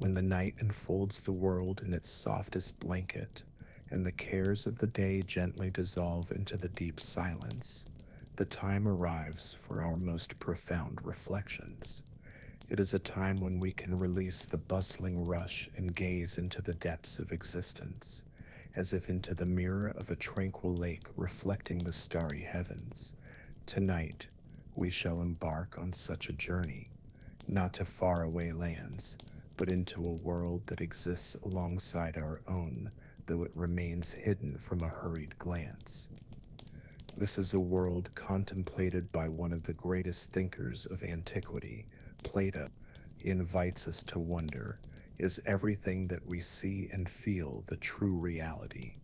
when the night enfolds the world in its softest blanket, and the cares of the day gently dissolve into the deep silence, the time arrives for our most profound reflections. It is a time when we can release the bustling rush and gaze into the depths of existence, as if into the mirror of a tranquil lake reflecting the starry heavens. Tonight, we shall embark on such a journey, not to faraway lands, but into a world that exists alongside our own, though it remains hidden from a hurried glance. This is a world contemplated by one of the greatest thinkers of antiquity, Plato. He invites us to wonder, is everything that we see and feel the true reality?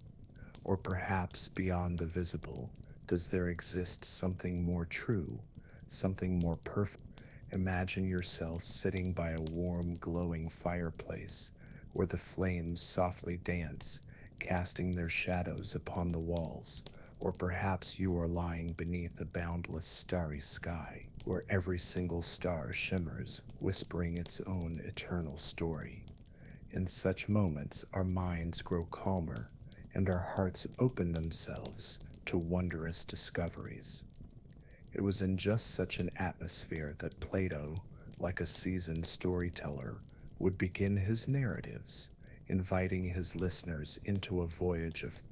Or perhaps beyond the visible, does there exist something more true, something more perfect? Imagine yourself sitting by a warm, glowing fireplace where the flames softly dance, casting their shadows upon the walls. Or perhaps you are lying beneath a boundless starry sky, where every single star shimmers, whispering its own eternal story. In such moments, our minds grow calmer, and our hearts open themselves to wondrous discoveries. It was in just such an atmosphere that Plato, like a seasoned storyteller, would begin his narratives, inviting his listeners into a voyage of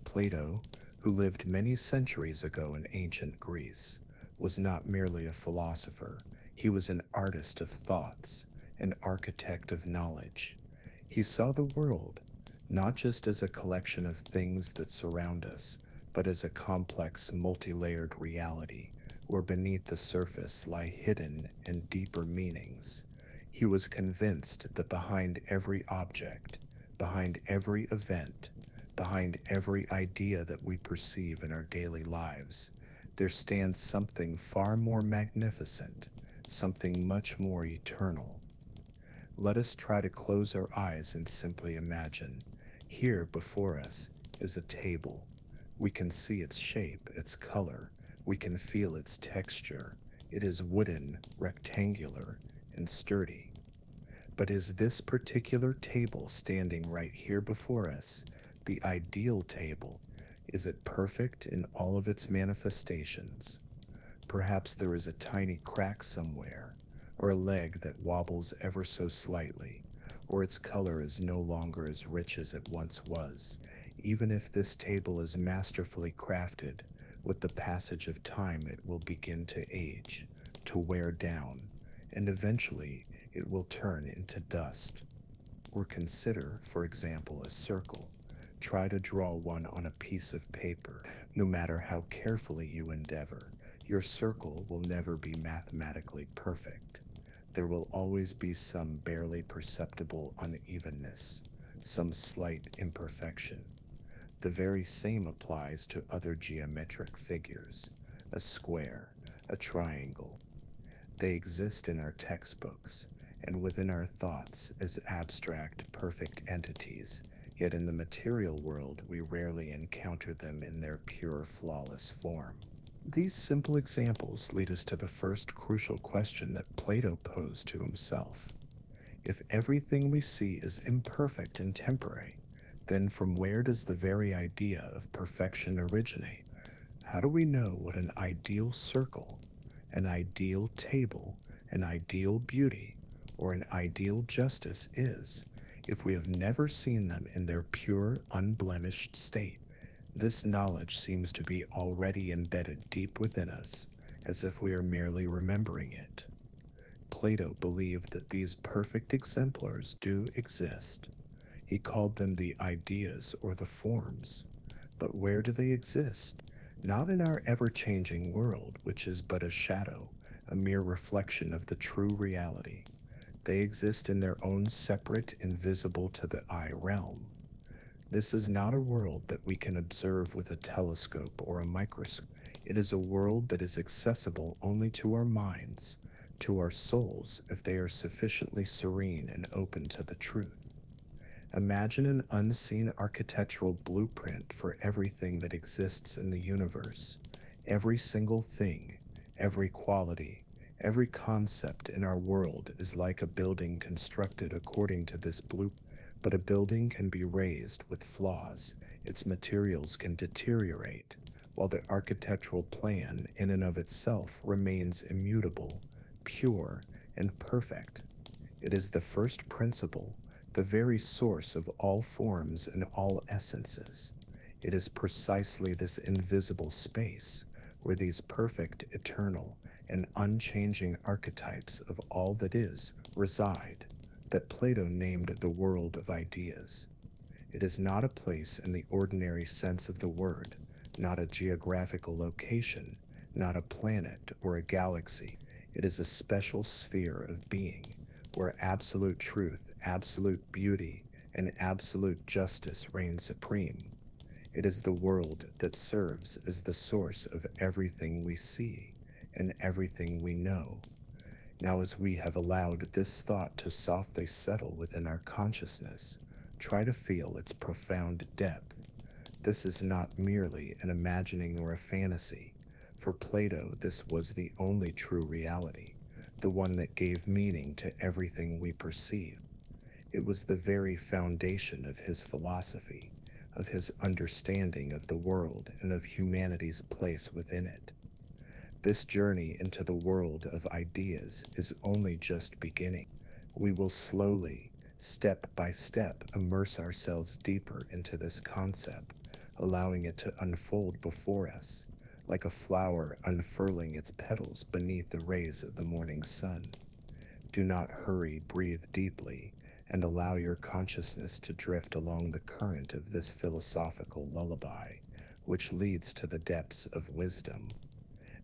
Plato, who lived many centuries ago in ancient Greece, was not merely a philosopher, he was an artist of thoughts, an architect of knowledge. He saw the world not just as a collection of things that surround us, but as a complex, multi-layered reality where beneath the surface lie hidden and deeper meanings. He was convinced that behind every object, behind every event, behind every idea that we perceive in our daily lives, there stands something far more magnificent, something much more eternal. Let us try to close our eyes and simply imagine. Here before us is a table. We can see its shape, its color. We can feel its texture. It is wooden, rectangular, and sturdy. But is this particular table standing right here before us the ideal table? Is it perfect in all of its manifestations? Perhaps there is a tiny crack somewhere, or a leg that wobbles ever so slightly, or its color is no longer as rich as it once was. Even if this table is masterfully crafted, with the passage of time it will begin to age, to wear down, and eventually it will turn into dust. Or consider, for example, a circle. Try to draw one on a piece of paper. No matter how carefully you endeavor, your circle will never be mathematically perfect. There will always be some barely perceptible unevenness, some slight imperfection. The very same applies to other geometric figures, a square, a triangle. They exist in our textbooks and within our thoughts as abstract, perfect entities, yet in the material world we rarely encounter them in their pure, flawless form. These simple examples lead us to the first crucial question that Plato posed to himself. If everything we see is imperfect and temporary, then from where does the very idea of perfection originate? How do we know what an ideal circle, an ideal table, an ideal beauty, or an ideal justice is if we have never seen them in their pure, unblemished state? This knowledge seems to be already embedded deep within us, as if we are merely remembering it. Plato believed that these perfect exemplars do exist. He called them the ideas or the forms. But where do they exist? Not in our ever-changing world, which is but a shadow, a mere reflection of the true reality. They exist in their own separate, invisible to the eye realm. This is not a world that we can observe with a telescope or a microscope. It is a world that is accessible only to our minds, to our souls, if they are sufficiently serene and open to the truth. Imagine an unseen architectural blueprint for everything that exists in the universe. Every single thing, every quality, Every concept in our world is like a building constructed according to this blueprint. But a building can be raised with flaws, its materials can deteriorate, while the architectural plan in and of itself remains immutable, pure, and perfect. It is the first principle, the very source of all forms and all essences. It is precisely this invisible space where these perfect, eternal, and unchanging archetypes of all that is reside that Plato named the world of ideas. It is not a place in the ordinary sense of the word, not a geographical location, not a planet or a galaxy. It is a special sphere of being where absolute truth, absolute beauty, and absolute justice reign supreme. It is the world that serves as the source of everything we see and everything we know. Now, as we have allowed this thought to softly settle within our consciousness, try to feel its profound depth. This is not merely an imagining or a fantasy. For Plato, this was the only true reality, the one that gave meaning to everything we perceive. It was the very foundation of his philosophy, of his understanding of the world and of humanity's place within it. This journey into the world of ideas is only just beginning. We will slowly, step by step, immerse ourselves deeper into this concept, allowing it to unfold before us, like a flower unfurling its petals beneath the rays of the morning sun. Do not hurry, breathe deeply, and allow your consciousness to drift along the current of this philosophical lullaby, which leads to the depths of wisdom.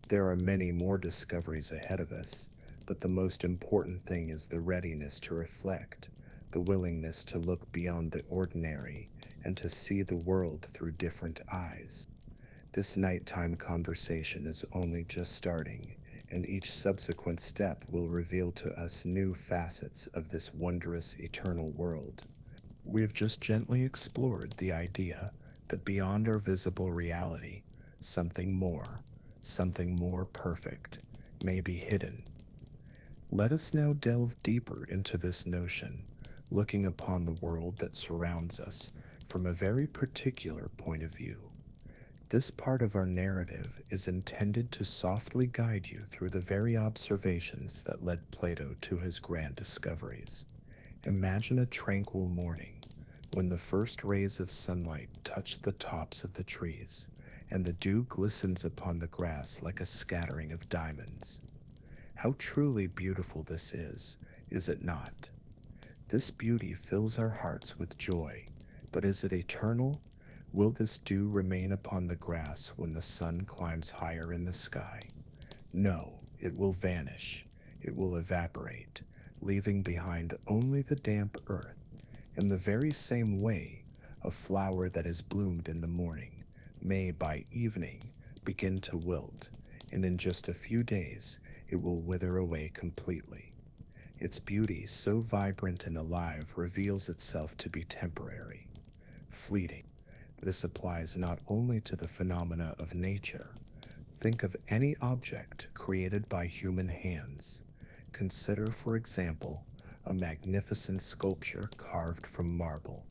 There are many more discoveries ahead of us, but the most important thing is the readiness to reflect, the willingness to look beyond the ordinary and to see the world through different eyes. This nighttime conversation is only just starting, and each subsequent step will reveal to us new facets of this wondrous eternal world. We have just gently explored the idea that beyond our visible reality, something more perfect, may be hidden. Let us now delve deeper into this notion, looking upon the world that surrounds us from a very particular point of view. This part of our narrative is intended to softly guide you through the very observations that led Plato to his grand discoveries. Imagine a tranquil morning when the first rays of sunlight touch the tops of the trees and the dew glistens upon the grass like a scattering of diamonds. How truly beautiful this is it not? This beauty fills our hearts with joy, but is it eternal? Will this dew remain upon the grass when the sun climbs higher in the sky? No, it will vanish. It will evaporate, leaving behind only the damp earth. In the very same way, a flower that is bloomed in the morning may by evening begin to wilt, and in just a few days it will wither away completely. Its beauty, so vibrant and alive, reveals itself to be temporary, fleeting. This applies not only to the phenomena of nature. Think of any object created by human hands. Consider, for example, a magnificent sculpture carved from marble.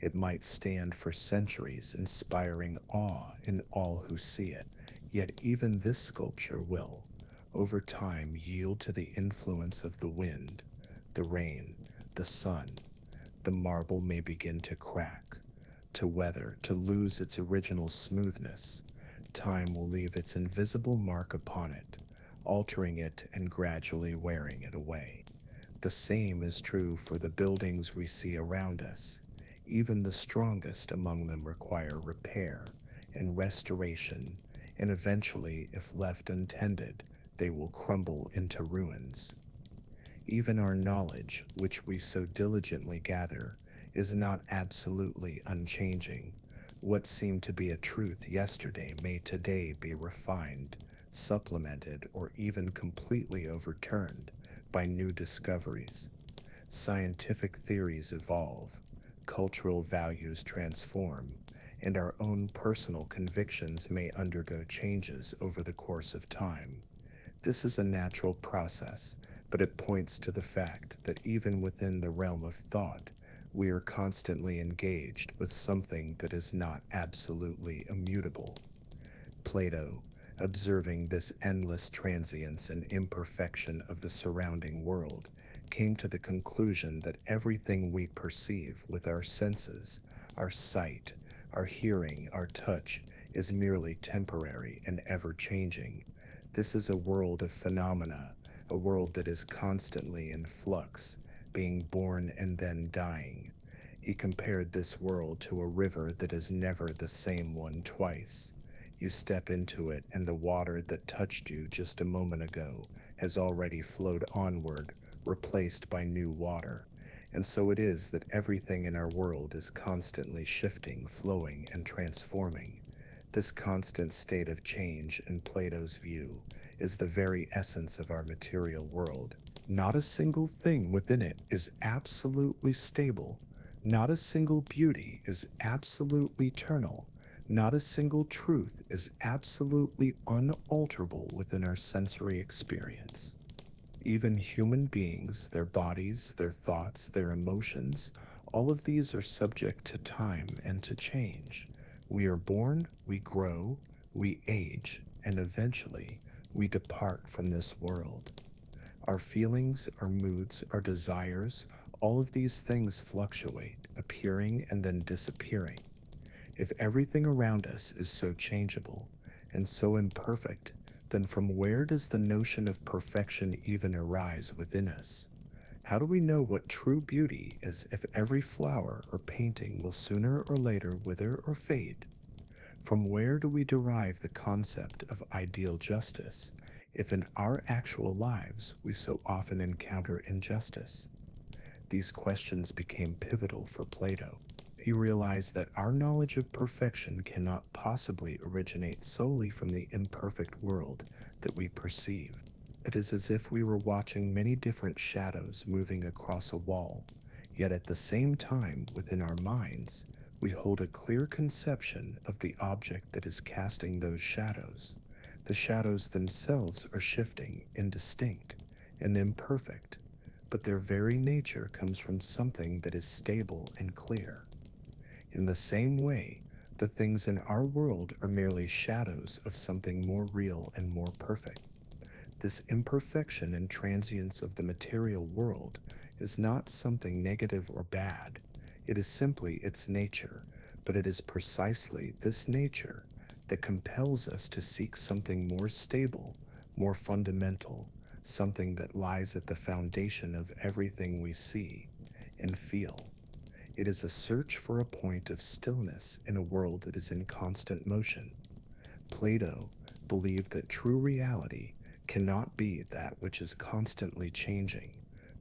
It might stand for centuries, inspiring awe in all who see it, yet even this sculpture will, over time, yield to the influence of the wind, the rain, the sun. The marble may begin to crack, to weather, to lose its original smoothness. Time will leave its invisible mark upon it, altering it and gradually wearing it away. The same is true for the buildings we see around us. Even the strongest among them require repair and restoration, and eventually, if left untended, they will crumble into ruins. Even our knowledge, which we so diligently gather, is not absolutely unchanging. What seemed to be a truth yesterday may today be refined, supplemented, or even completely overturned by new discoveries. Scientific theories evolve, cultural values transform, and our own personal convictions may undergo changes over the course of time. This is a natural process, but it points to the fact that even within the realm of thought, we are constantly engaged with something that is not absolutely immutable. Plato, observing this endless transience and imperfection of the surrounding world, came to the conclusion that everything we perceive with our senses, our sight, our hearing, our touch, is merely temporary and ever changing. This is a world of phenomena, a world that is constantly in flux, being born and then dying. He compared this world to a river that is never the same one twice. You step into it, and the water that touched you just a moment ago has already flowed onward, replaced by new water. And so it is that everything in our world is constantly shifting, flowing, and transforming. This constant state of change, in Plato's view, is the very essence of our material world. Not a single thing within it is absolutely stable. Not a single beauty is absolutely eternal. Not a single truth is absolutely unalterable within our sensory experience. Even human beings, their bodies, their thoughts, their emotions, all of these are subject to time and to change. We are born, we grow, we age, and eventually we depart from this world. Our feelings, our moods, our desires, all of these things fluctuate, appearing and then disappearing. If everything around us is so changeable and so imperfect, then from where does the notion of perfection even arise within us? How do we know what true beauty is if every flower or painting will sooner or later wither or fade? From where do we derive the concept of ideal justice if in our actual lives we so often encounter injustice? These questions became pivotal for Plato. He realized that our knowledge of perfection cannot possibly originate solely from the imperfect world that we perceive. It is as if we were watching many different shadows moving across a wall, yet at the same time, within our minds, we hold a clear conception of the object that is casting those shadows. The shadows themselves are shifting, indistinct, and imperfect, but their very nature comes from something that is stable and clear. In the same way, the things in our world are merely shadows of something more real and more perfect. This imperfection and transience of the material world is not something negative or bad. It is simply its nature, but it is precisely this nature that compels us to seek something more stable, more fundamental, something that lies at the foundation of everything we see and feel. It is a search for a point of stillness in a world that is in constant motion. Plato believed that true reality cannot be that which is constantly changing.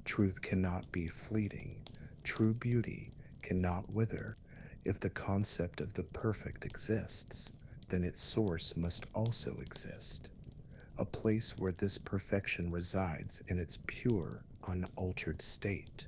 Truth cannot be fleeting. True beauty cannot wither. If the concept of the perfect exists, then its source must also exist. A place where this perfection resides in its pure, unaltered state.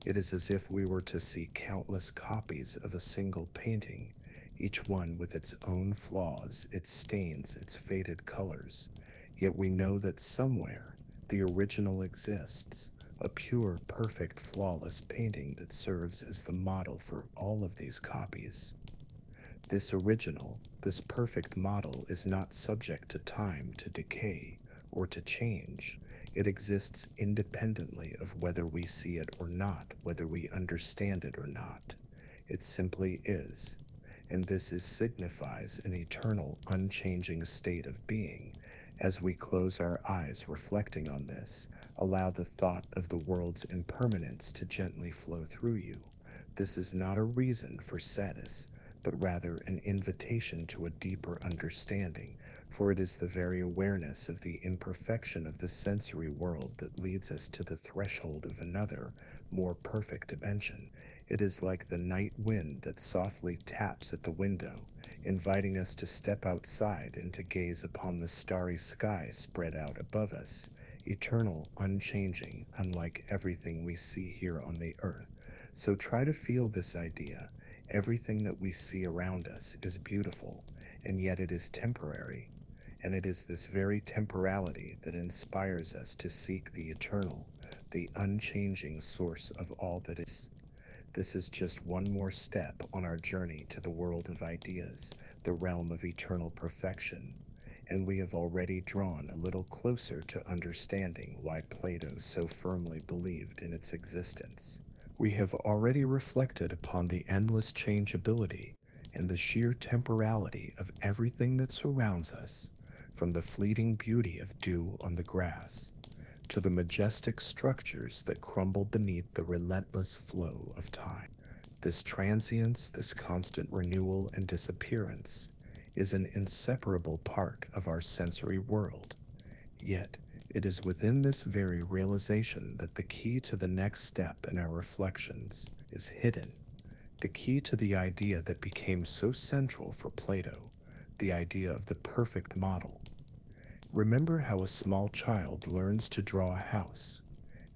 It is as if we were to see countless copies of a single painting, each one with its own flaws, its stains, its faded colors. Yet we know that somewhere the original exists, a pure, perfect, flawless painting that serves as the model for all of these copies. This original, this perfect model is not subject to time, to decay, or to change. It exists independently of whether we see it or not, whether we understand it or not. It simply is. And this is signifies an eternal, unchanging state of being. As we close our eyes reflecting on this, allow the thought of the world's impermanence to gently flow through you. This is not a reason for sadness, but rather an invitation to a deeper understanding, for it is the very awareness of the imperfection of the sensory world that leads us to the threshold of another, more perfect dimension. It is like the night wind that softly taps at the window, inviting us to step outside and to gaze upon the starry sky spread out above us, eternal, unchanging, unlike everything we see here on the earth. So try to feel this idea. Everything that we see around us is beautiful, and yet it is temporary. And it is this very temporality that inspires us to seek the eternal, the unchanging source of all that is. This is just one more step on our journey to the world of ideas, the realm of eternal perfection, and we have already drawn a little closer to understanding why Plato so firmly believed in its existence. We have already reflected upon the endless changeability and the sheer temporality of everything that surrounds us, from the fleeting beauty of dew on the grass to the majestic structures that crumble beneath the relentless flow of time. This transience, this constant renewal and disappearance, is an inseparable part of our sensory world. Yet, it is within this very realization that the key to the next step in our reflections is hidden. The key to the idea that became so central for Plato, the idea of the perfect model. Remember how a small child learns to draw a house.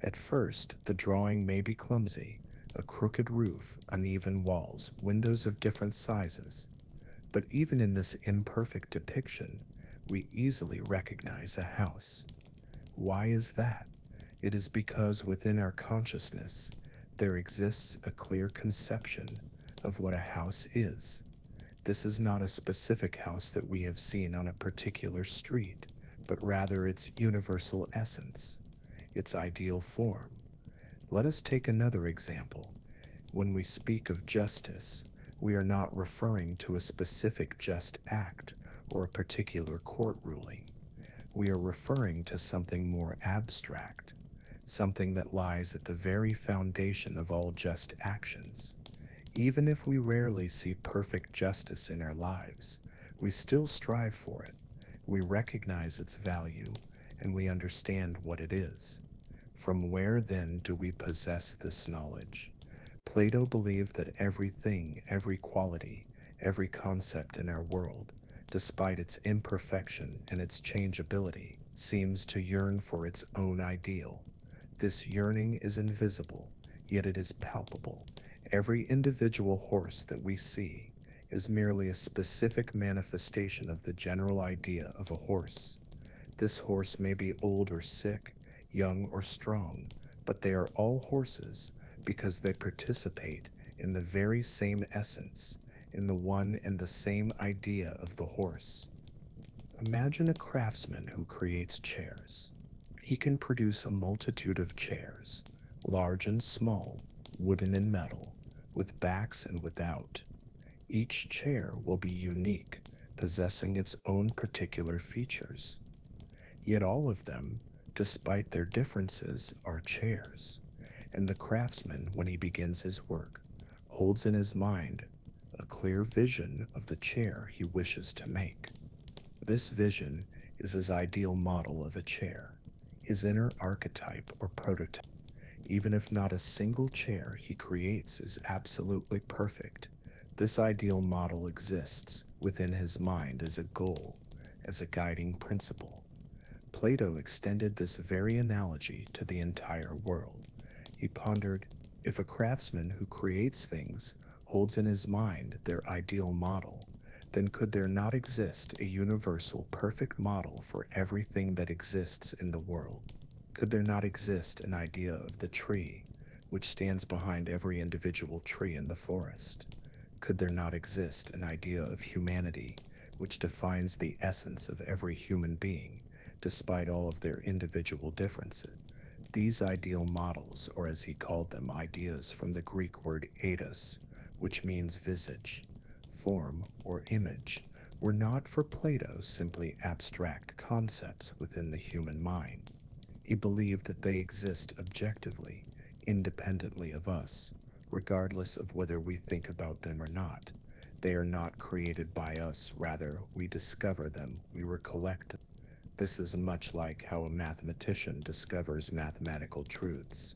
At first, the drawing may be clumsy, a crooked roof, uneven walls, windows of different sizes. But even in this imperfect depiction, we easily recognize a house. Why is that? It is because within our consciousness, there exists a clear conception of what a house is. This is not a specific house that we have seen on a particular street, but rather its universal essence, its ideal form. Let us take another example. When we speak of justice, we are not referring to a specific just act or a particular court ruling. We are referring to something more abstract, something that lies at the very foundation of all just actions. Even if we rarely see perfect justice in our lives, we still strive for it. We recognize its value, and we understand what it is. From where then do we possess this knowledge? Plato believed that everything, every quality, every concept in our world, despite its imperfection and its changeability, seems to yearn for its own ideal. This yearning is invisible, yet it is palpable. Every individual horse that we see is merely a specific manifestation of the general idea of a horse. This horse may be old or sick, young or strong, but they are all horses because they participate in the very same essence, in the one and the same idea of the horse. Imagine a craftsman who creates chairs. He can produce a multitude of chairs, large and small, wooden and metal, with backs and without. Each chair will be unique, possessing its own particular features. Yet all of them, despite their differences, are chairs, and the craftsman, when he begins his work, holds in his mind a clear vision of the chair he wishes to make. This vision is his ideal model of a chair, his inner archetype or prototype. Even if not a single chair he creates is absolutely perfect, this ideal model exists within his mind as a goal, as a guiding principle. Plato extended this very analogy to the entire world. He pondered, if a craftsman who creates things holds in his mind their ideal model, then could there not exist a universal perfect model for everything that exists in the world? Could there not exist an idea of the tree, which stands behind every individual tree in the forest? Could there not exist an idea of humanity, which defines the essence of every human being, despite all of their individual differences? These ideal models, or as he called them, ideas from the Greek word eidos, which means visage, form, or image, were not for Plato simply abstract concepts within the human mind. He believed that they exist objectively, independently of us, regardless of whether we think about them or not. They are not created by us, rather, we discover them, we recollect them. This is much like how a mathematician discovers mathematical truths.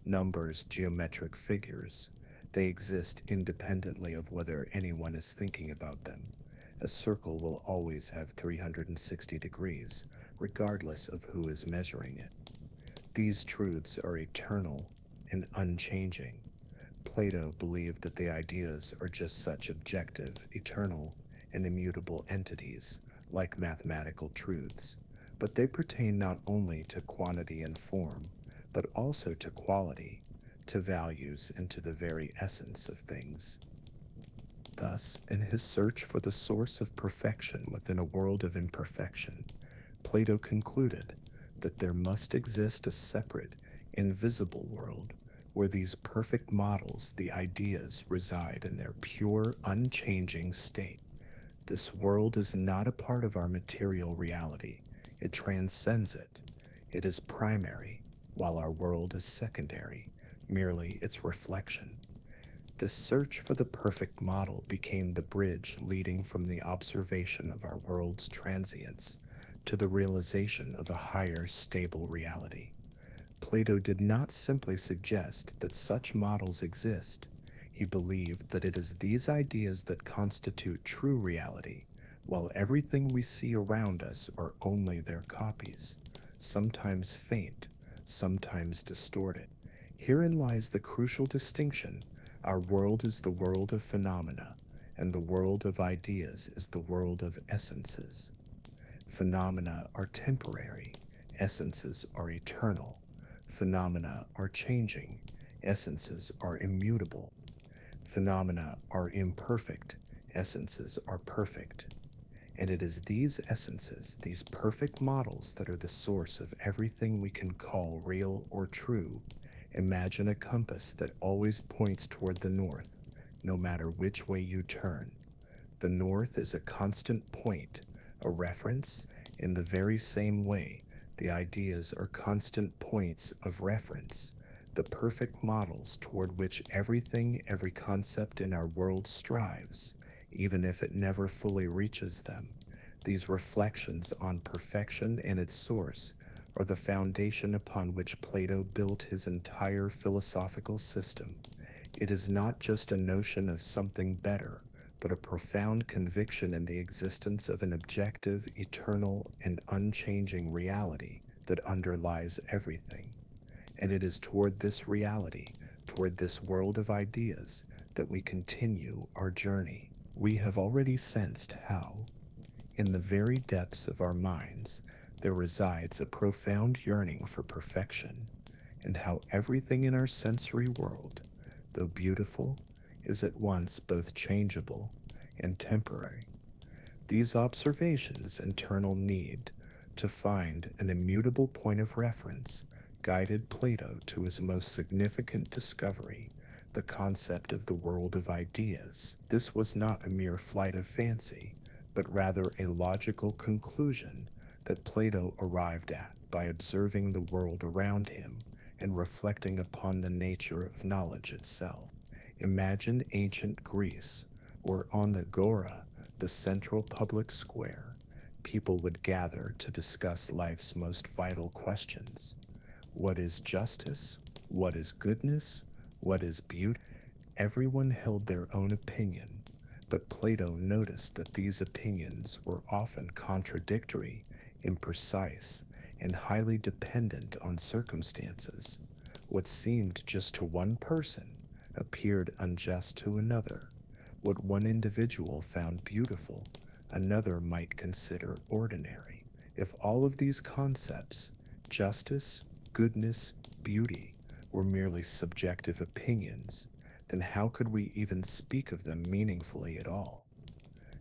Numbers, geometric figures, they exist independently of whether anyone is thinking about them. A circle will always have 360 degrees, regardless of who is measuring it. These truths are eternal and unchanging. Plato believed that the ideas are just such objective, eternal, and immutable entities, like mathematical truths, but they pertain not only to quantity and form, but also to quality, to values, and to the very essence of things. Thus, in his search for the source of perfection within a world of imperfection, Plato concluded that there must exist a separate, invisible world where these perfect models, the ideas, reside in their pure, unchanging state. This world is not a part of our material reality, it transcends it. It is primary, while our world is secondary, merely its reflection. This search for the perfect model became the bridge leading from the observation of our world's transience to the realization of a higher, stable reality. Plato did not simply suggest that such models exist. He believed that it is these ideas that constitute true reality, while everything we see around us are only their copies, sometimes faint, sometimes distorted. Herein lies the crucial distinction. Our world is the world of phenomena, and the world of ideas is the world of essences. Phenomena are temporary, essences are eternal. Phenomena are changing, essences are immutable. Phenomena are imperfect, essences are perfect. And it is these essences, these perfect models, that are the source of everything we can call real or true. Imagine a compass that always points toward the north, no matter which way you turn. The north is a constant point, a reference. In the very same way, the ideas are constant points of reference, the perfect models toward which everything, every concept in our world strives, even if it never fully reaches them. These reflections on perfection and its source are the foundation upon which Plato built his entire philosophical system. It is not just a notion of something better, but a profound conviction in the existence of an objective, eternal, and unchanging reality that underlies everything. And it is toward this reality, toward this world of ideas, that we continue our journey. We have already sensed how, in the very depths of our minds, there resides a profound yearning for perfection, and how everything in our sensory world, though beautiful, is at once both changeable and temporary. These observations' internal need to find an immutable point of reference guided Plato to his most significant discovery, the concept of the world of ideas. This was not a mere flight of fancy, but rather a logical conclusion that Plato arrived at by observing the world around him and reflecting upon the nature of knowledge itself. Imagine ancient Greece, where on the Agora, the central public square, people would gather to discuss life's most vital questions. What is justice? What is goodness? What is beauty? Everyone held their own opinion, but Plato noticed that these opinions were often contradictory, imprecise, and highly dependent on circumstances. What seemed just to one person appeared unjust to another. What one individual found beautiful, another might consider ordinary. If all of these concepts, justice, goodness, beauty, were merely subjective opinions, then how could we even speak of them meaningfully at all?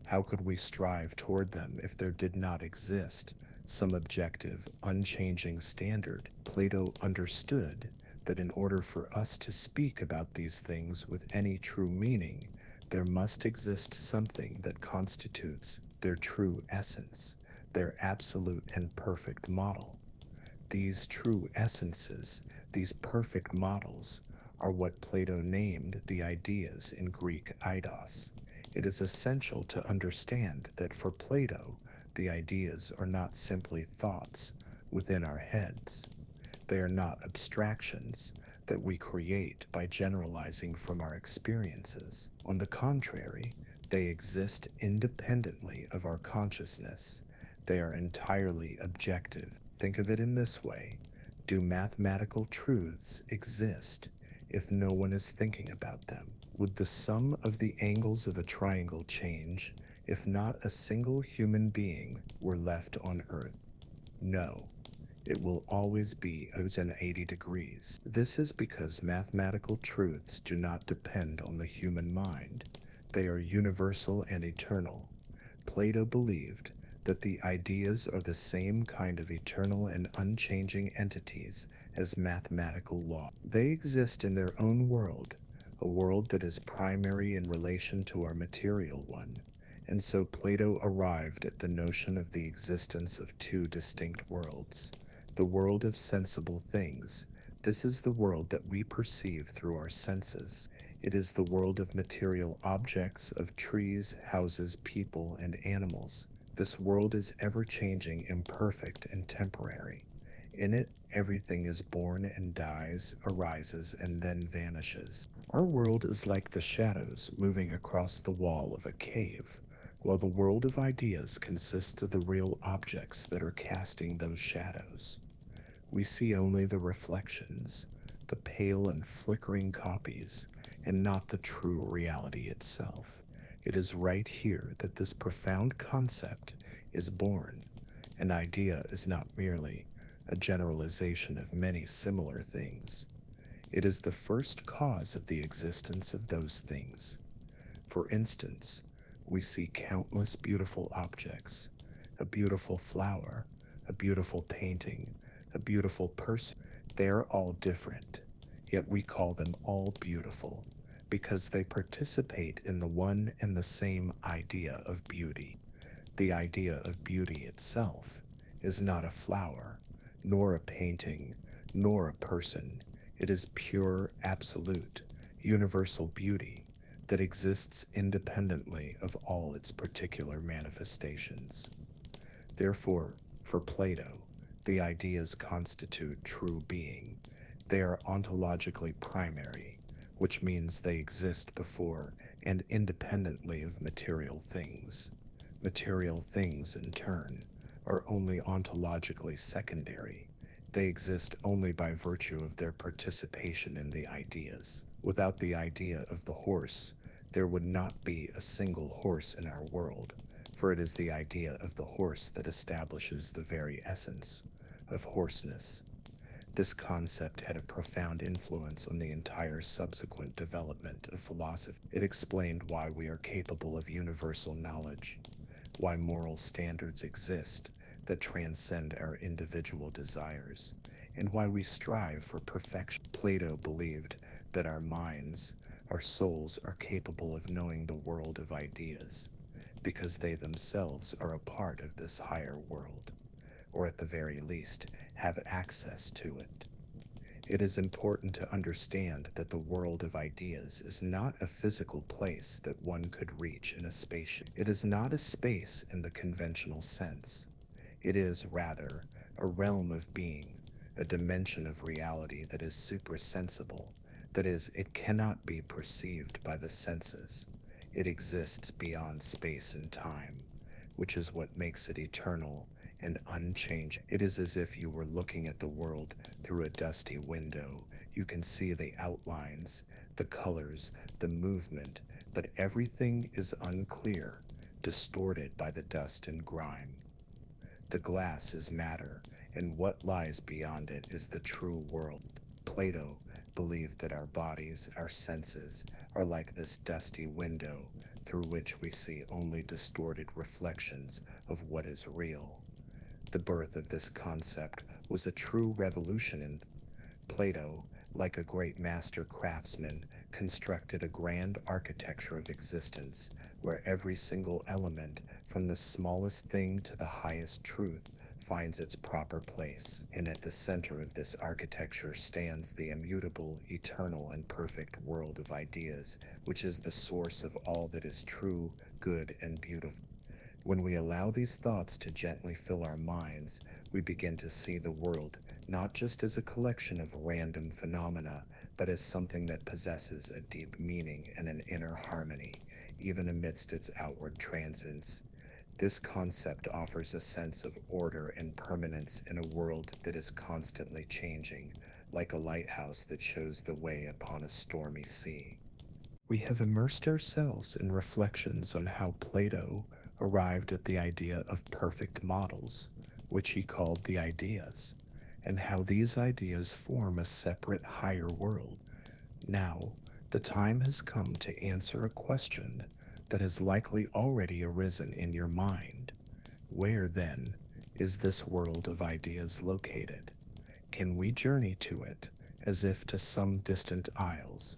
How could we strive toward them if there did not exist some objective, unchanging standard? Plato understood that in order for us to speak about these things with any true meaning, there must exist something that constitutes their true essence, their absolute and perfect model. These true essences, these perfect models, are what Plato named the ideas in Greek eidos. It is essential to understand that for Plato, the ideas are not simply thoughts within our heads. They are not abstractions that we create by generalizing from our experiences. On the contrary, they exist independently of our consciousness. They are entirely objective. Think of it in this way. Do mathematical truths exist if no one is thinking about them? Would the sum of the angles of a triangle change if not a single human being were left on Earth. No, it will always be within 80 degrees. This is because mathematical truths do not depend on the human mind. They are universal and eternal. Plato believed that the ideas are the same kind of eternal and unchanging entities as mathematical law. They exist in their own world, a world that is primary in relation to our material one. And so Plato arrived at the notion of the existence of two distinct worlds. The world of sensible things. This is the world that we perceive through our senses. It is the world of material objects, of trees, houses, people, and animals. This world is ever changing, imperfect, and temporary. In it, everything is born and dies, arises, and then vanishes. Our world is like the shadows moving across the wall of a cave, while the world of ideas consists of the real objects that are casting those shadows. We see only the reflections, the pale and flickering copies, and not the true reality itself. It is right here that this profound concept is born. An idea is not merely a generalization of many similar things. It is the first cause of the existence of those things. For instance, we see countless beautiful objects, a beautiful flower, a beautiful painting, a beautiful person. They are all different, yet we call them all beautiful because they participate in the one and the same idea of beauty. The idea of beauty itself is not a flower, nor a painting, nor a person. It is pure, absolute, universal beauty that exists independently of all its particular manifestations. Therefore, for Plato, the ideas constitute true being. They are ontologically primary, which means they exist before and independently of material things. Material things, in turn, are only ontologically secondary. They exist only by virtue of their participation in the ideas. Without the idea of the horse, there would not be a single horse in our world, for it is the idea of the horse that establishes the very essence of horseness. This concept had a profound influence on the entire subsequent development of philosophy. It explained why we are capable of universal knowledge, why moral standards exist that transcend our individual desires, and why we strive for perfection. Plato believed that our minds, our souls, are capable of knowing the world of ideas, because they themselves are a part of this higher world, or at the very least, have access to it. It is important to understand that the world of ideas is not a physical place that one could reach in a spaceship. It is not a space in the conventional sense. It is, rather, a realm of being, a dimension of reality that is supersensible. That is, it cannot be perceived by the senses. It exists beyond space and time, which is what makes it eternal and unchanging. It is as if you were looking at the world through a dusty window. You can see the outlines, the colors, the movement, but everything is unclear, distorted by the dust and grime. The glass is matter, and what lies beyond it is the true world. Plato believed that our bodies, our senses, are like this dusty window through which we see only distorted reflections of what is real. The birth of this concept was a true revolution in Plato, like a great master craftsman, constructed a grand architecture of existence where every single element, from the smallest thing to the highest truth, finds its proper place. And at the center of this architecture stands the immutable, eternal, and perfect world of ideas, which is the source of all that is true, good, and beautiful. When we allow these thoughts to gently fill our minds, we begin to see the world not just as a collection of random phenomena, but as something that possesses a deep meaning and an inner harmony, even amidst its outward transience. This concept offers a sense of order and permanence in a world that is constantly changing, like a lighthouse that shows the way upon a stormy sea. We have immersed ourselves in reflections on how Plato arrived at the idea of perfect models, which he called the ideas, and how these ideas form a separate higher world. Now, the time has come to answer a question that has likely already arisen in your mind. Where, then, is this world of ideas located? Can we journey to it as if to some distant isles,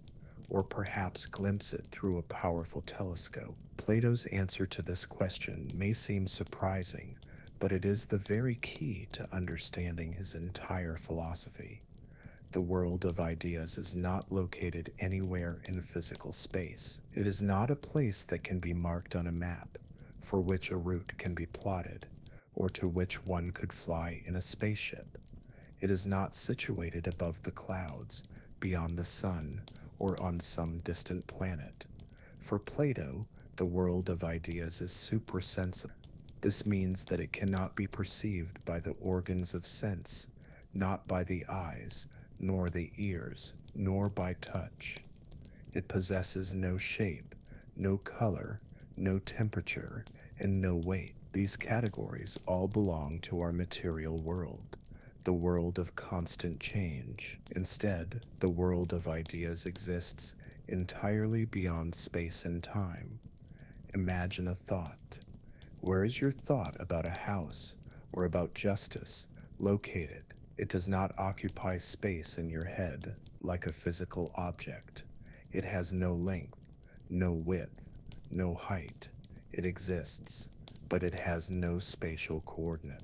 or perhaps glimpse it through a powerful telescope? Plato's answer to this question may seem surprising, but it is the very key to understanding his entire philosophy. The world of ideas is not located anywhere in physical space. It is not a place that can be marked on a map, for which a route can be plotted, or to which one could fly in a spaceship. It is not situated above the clouds, beyond the sun, or on some distant planet. For Plato, the world of ideas is suprasensible. This means that it cannot be perceived by the organs of sense, not by the eyes, nor the ears, nor by touch. It possesses no shape, no color, no temperature, and no weight. These categories all belong to our material world, the world of constant change. Instead, the world of ideas exists entirely beyond space and time. Imagine a thought. Where is your thought about a house or about justice located? It does not occupy space in your head like a physical object. It has no length, no width, no height. It exists, but it has no spatial coordinate.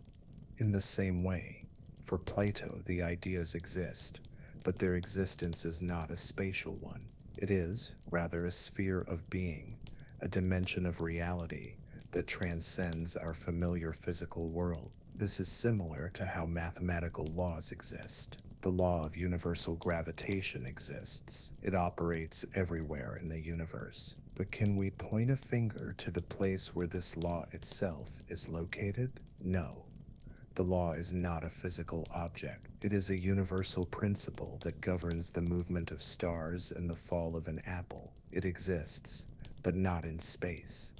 In the same way, for Plato, the ideas exist, but their existence is not a spatial one. It is, rather, a sphere of being, a dimension of reality that transcends our familiar physical world. This is similar to how mathematical laws exist. The law of universal gravitation exists. It operates everywhere in the universe. But can we point a finger to the place where this law itself is located? No. The law is not a physical object. It is a universal principle that governs the movement of stars and the fall of an apple. It exists, but not in space.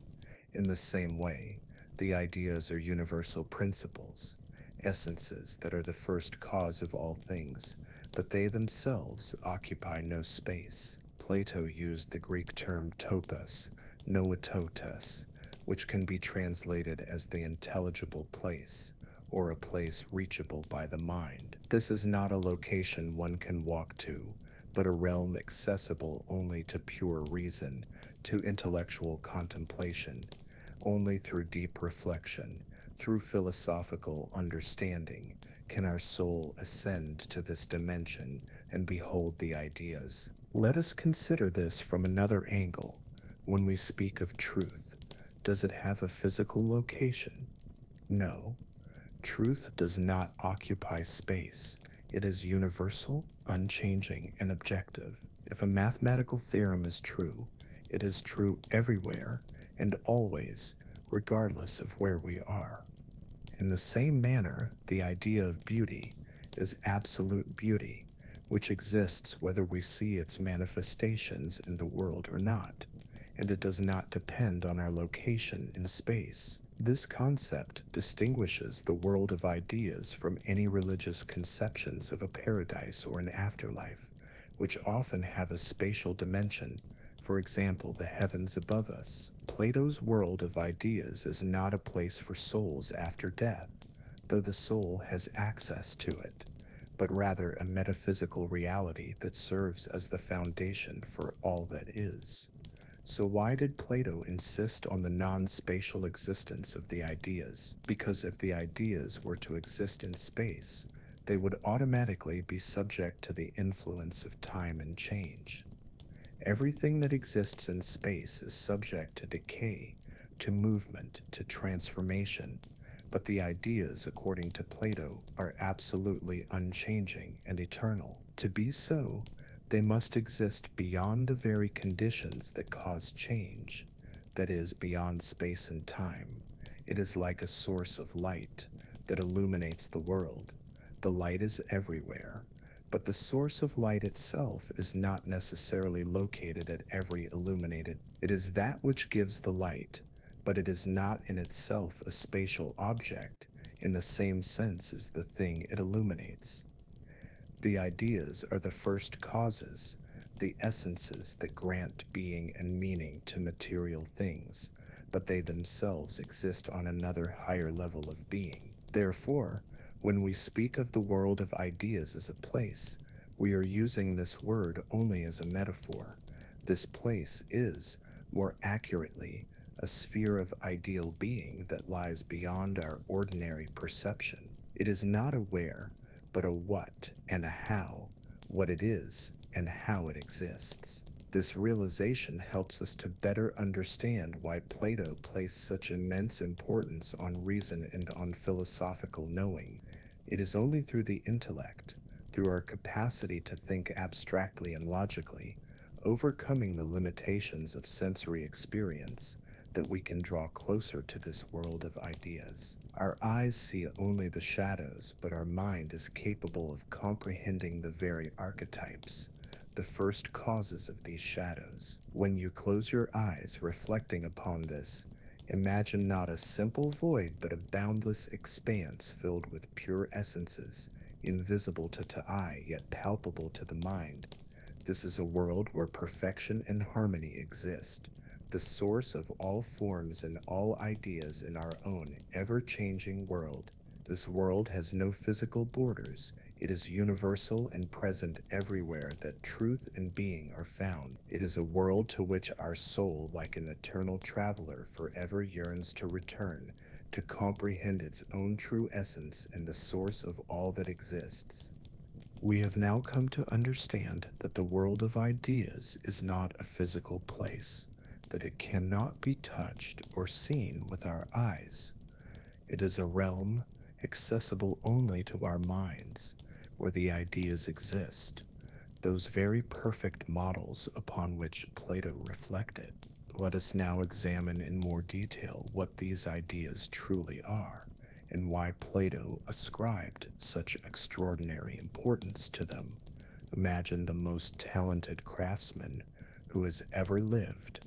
In the same way, the ideas are universal principles, essences that are the first cause of all things, but they themselves occupy no space. Plato used the Greek term topos, noetotos, which can be translated as the intelligible place, or a place reachable by the mind. This is not a location one can walk to, but a realm accessible only to pure reason, to intellectual contemplation. Only through deep reflection, through philosophical understanding, can our soul ascend to this dimension and behold the ideas. Let us consider this from another angle. When we speak of truth, does it have a physical location? No. Truth does not occupy space. It is universal, unchanging, and objective. If a mathematical theorem is true, it is true everywhere and always, regardless of where we are. In the same manner, the idea of beauty is absolute beauty, which exists whether we see its manifestations in the world or not, and it does not depend on our location in space. This concept distinguishes the world of ideas from any religious conceptions of a paradise or an afterlife, which often have a spatial dimension, for example, the heavens above us. Plato's world of ideas is not a place for souls after death, though the soul has access to it, but rather a metaphysical reality that serves as the foundation for all that is. So why did Plato insist on the non-spatial existence of the ideas? Because if the ideas were to exist in space, they would automatically be subject to the influence of time and change. Everything that exists in space is subject to decay, to movement, to transformation, but the ideas, according to Plato, are absolutely unchanging and eternal. To be so, they must exist beyond the very conditions that cause change, that is, beyond space and time. It is like a source of light that illuminates the world. The light is everywhere, but the source of light itself is not necessarily located at every illuminated. It is that which gives the light, but it is not in itself a spatial object in the same sense as the thing it illuminates. The ideas are the first causes, the essences that grant being and meaning to material things, but they themselves exist on another higher level of being. Therefore, when we speak of the world of ideas as a place, we are using this word only as a metaphor. This place is, more accurately, a sphere of ideal being that lies beyond our ordinary perception. It is not a where, but a what and a how, what it is and how it exists. This realization helps us to better understand why Plato placed such immense importance on reason and on philosophical knowing. It is only through the intellect, through our capacity to think abstractly and logically, overcoming the limitations of sensory experience, that we can draw closer to this world of ideas. Our eyes see only the shadows, but our mind is capable of comprehending the very archetypes, the first causes of these shadows. When you close your eyes reflecting upon this, imagine not a simple void but a boundless expanse filled with pure essences, invisible to the eye yet palpable to the mind. This is a world where perfection and harmony exist, the source of all forms and all ideas in our own ever-changing world. This world has no physical borders. It is universal and present everywhere that truth and being are found. It is a world to which our soul, like an eternal traveler, forever yearns to return, to comprehend its own true essence and the source of all that exists. We have now come to understand that the world of ideas is not a physical place, that it cannot be touched or seen with our eyes. It is a realm accessible only to our minds, where the ideas exist, those very perfect models upon which Plato reflected. Let us now examine in more detail what these ideas truly are, and why Plato ascribed such extraordinary importance to them. Imagine the most talented craftsman who has ever lived.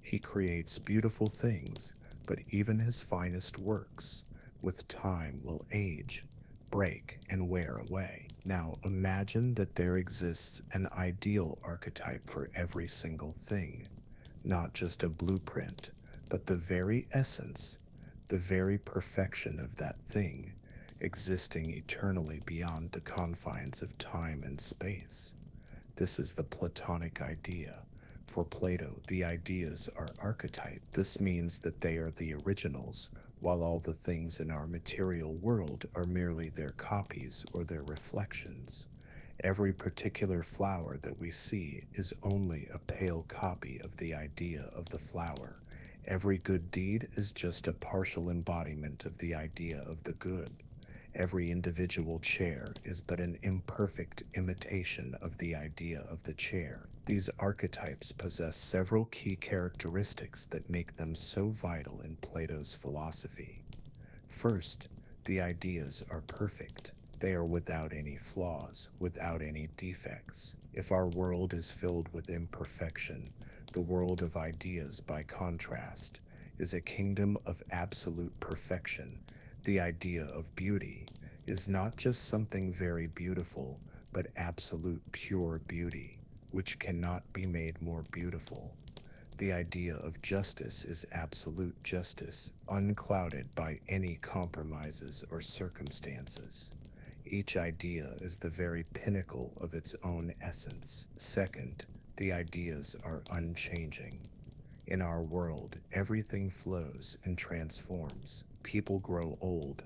He creates beautiful things, but even his finest works, with time, will age, break, and wear away. Now imagine that there exists an ideal archetype for every single thing, not just a blueprint, but the very essence, the very perfection of that thing, existing eternally beyond the confines of time and space. This is the Platonic idea. For Plato, the ideas are archetype. This means that they are the originals, while all the things in our material world are merely their copies or their reflections. Every particular flower that we see is only a pale copy of the idea of the flower. Every good deed is just a partial embodiment of the idea of the good. Every individual chair is but an imperfect imitation of the idea of the chair. These archetypes possess several key characteristics that make them so vital in Plato's philosophy. First, the ideas are perfect. They are without any flaws, without any defects. If our world is filled with imperfection, the world of ideas, by contrast, is a kingdom of absolute perfection. The idea of beauty is not just something very beautiful, but absolute pure beauty, which cannot be made more beautiful. The idea of justice is absolute justice, unclouded by any compromises or circumstances. Each idea is the very pinnacle of its own essence. Second, the ideas are unchanging. In our world, everything flows and transforms. People grow old.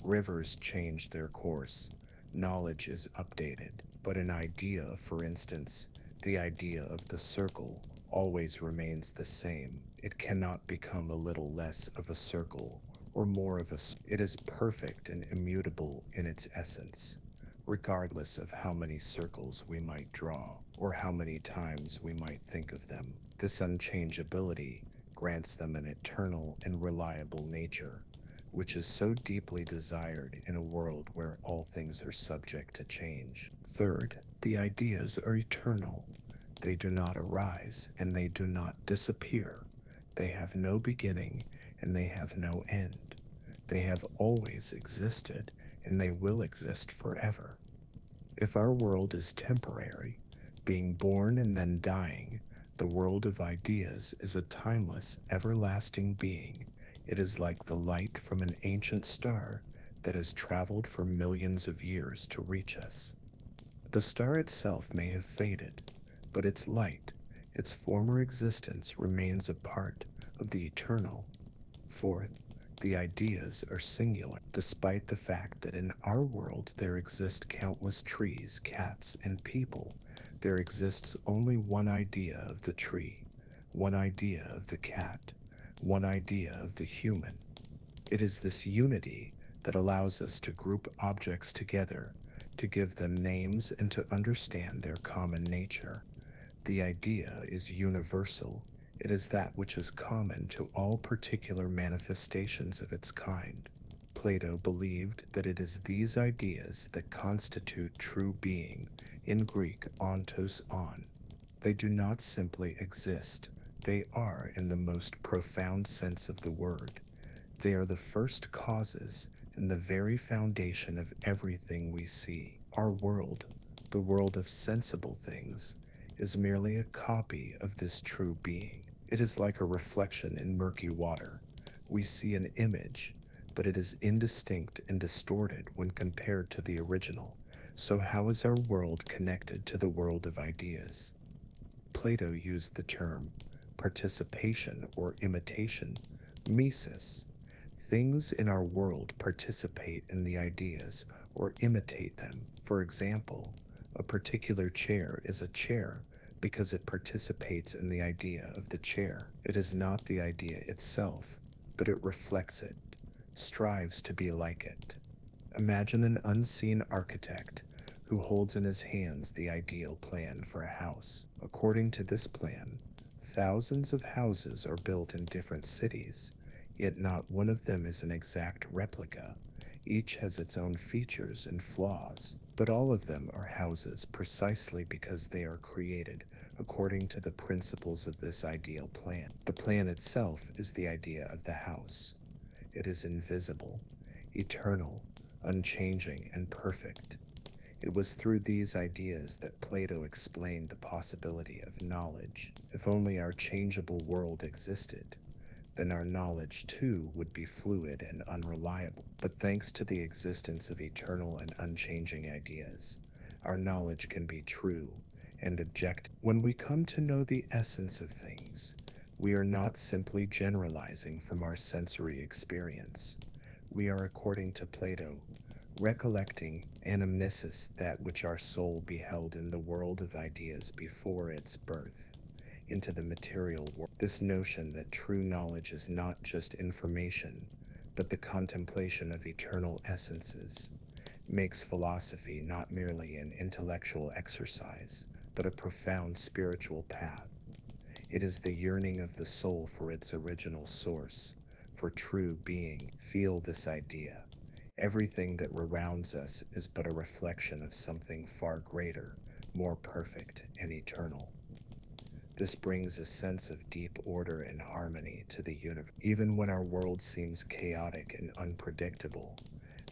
Rivers change their course. Knowledge is updated. But an idea, for instance, the idea of the circle, always remains the same. It cannot become a little less of a circle or more of a. It is perfect and immutable in its essence, regardless of how many circles we might draw or how many times we might think of them. This unchangeability grants them an eternal and reliable nature, which is so deeply desired in a world where all things are subject to change. Third, the ideas are eternal. They do not arise and they do not disappear. They have no beginning and they have no end. They have always existed and they will exist forever. If our world is temporary, being born and then dying, the world of ideas is a timeless, everlasting being. It is like the light from an ancient star that has traveled for millions of years to reach us. The star itself may have faded, but its light, its former existence, remains a part of the eternal. Fourth, the ideas are singular, despite the fact that in our world there exist countless trees, cats, and people. There exists only one idea of the tree, one idea of the cat, one idea of the human. It is this unity that allows us to group objects together, to give them names, and to understand their common nature. The idea is universal. It is that which is common to all particular manifestations of its kind. Plato believed that it is these ideas that constitute true being, in Greek ontos on. They do not simply exist, they are in the most profound sense of the word. They are the first causes and the very foundation of everything we see. Our world, the world of sensible things, is merely a copy of this true being. It is like a reflection in murky water. We see an image, but it is indistinct and distorted when compared to the original. So, how is our world connected to the world of ideas? Plato used the term participation or imitation, mesis. Things in our world participate in the ideas or imitate them. For example, a particular chair is a chair because it participates in the idea of the chair. It is not the idea itself, but it reflects it, strives to be like it. Imagine an unseen architect who holds in his hands the ideal plan for a house. According to this plan, thousands of houses are built in different cities, yet not one of them is an exact replica. Each has its own features and flaws, but all of them are houses precisely because they are created according to the principles of this ideal plan. The plan itself is the idea of the house. It is invisible, eternal, unchanging, and perfect. It was through these ideas that Plato explained the possibility of knowledge. If only our changeable world existed, then our knowledge too would be fluid and unreliable. But thanks to the existence of eternal and unchanging ideas, our knowledge can be true and objective. When we come to know the essence of things, we are not simply generalizing from our sensory experience. We are, according to Plato, recollecting anamnesis, that which our soul beheld in the world of ideas before its birth into the material world. This notion that true knowledge is not just information, but the contemplation of eternal essences, makes philosophy not merely an intellectual exercise, but a profound spiritual path. It is the yearning of the soul for its original source, for true being. Feel this idea. Everything that surrounds us is but a reflection of something far greater, more perfect, and eternal. This brings a sense of deep order and harmony to the universe. Even when our world seems chaotic and unpredictable,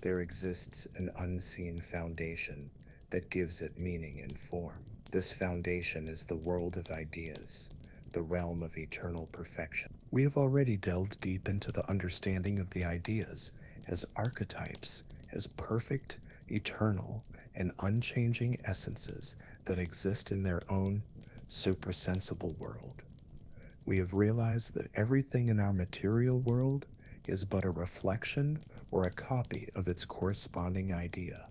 there exists an unseen foundation that gives it meaning and form. This foundation is the world of ideas, the realm of eternal perfection. We have already delved deep into the understanding of the ideas as archetypes, as perfect, eternal, and unchanging essences that exist in their own suprasensible world. We have realized that everything in our material world is but a reflection or a copy of its corresponding idea.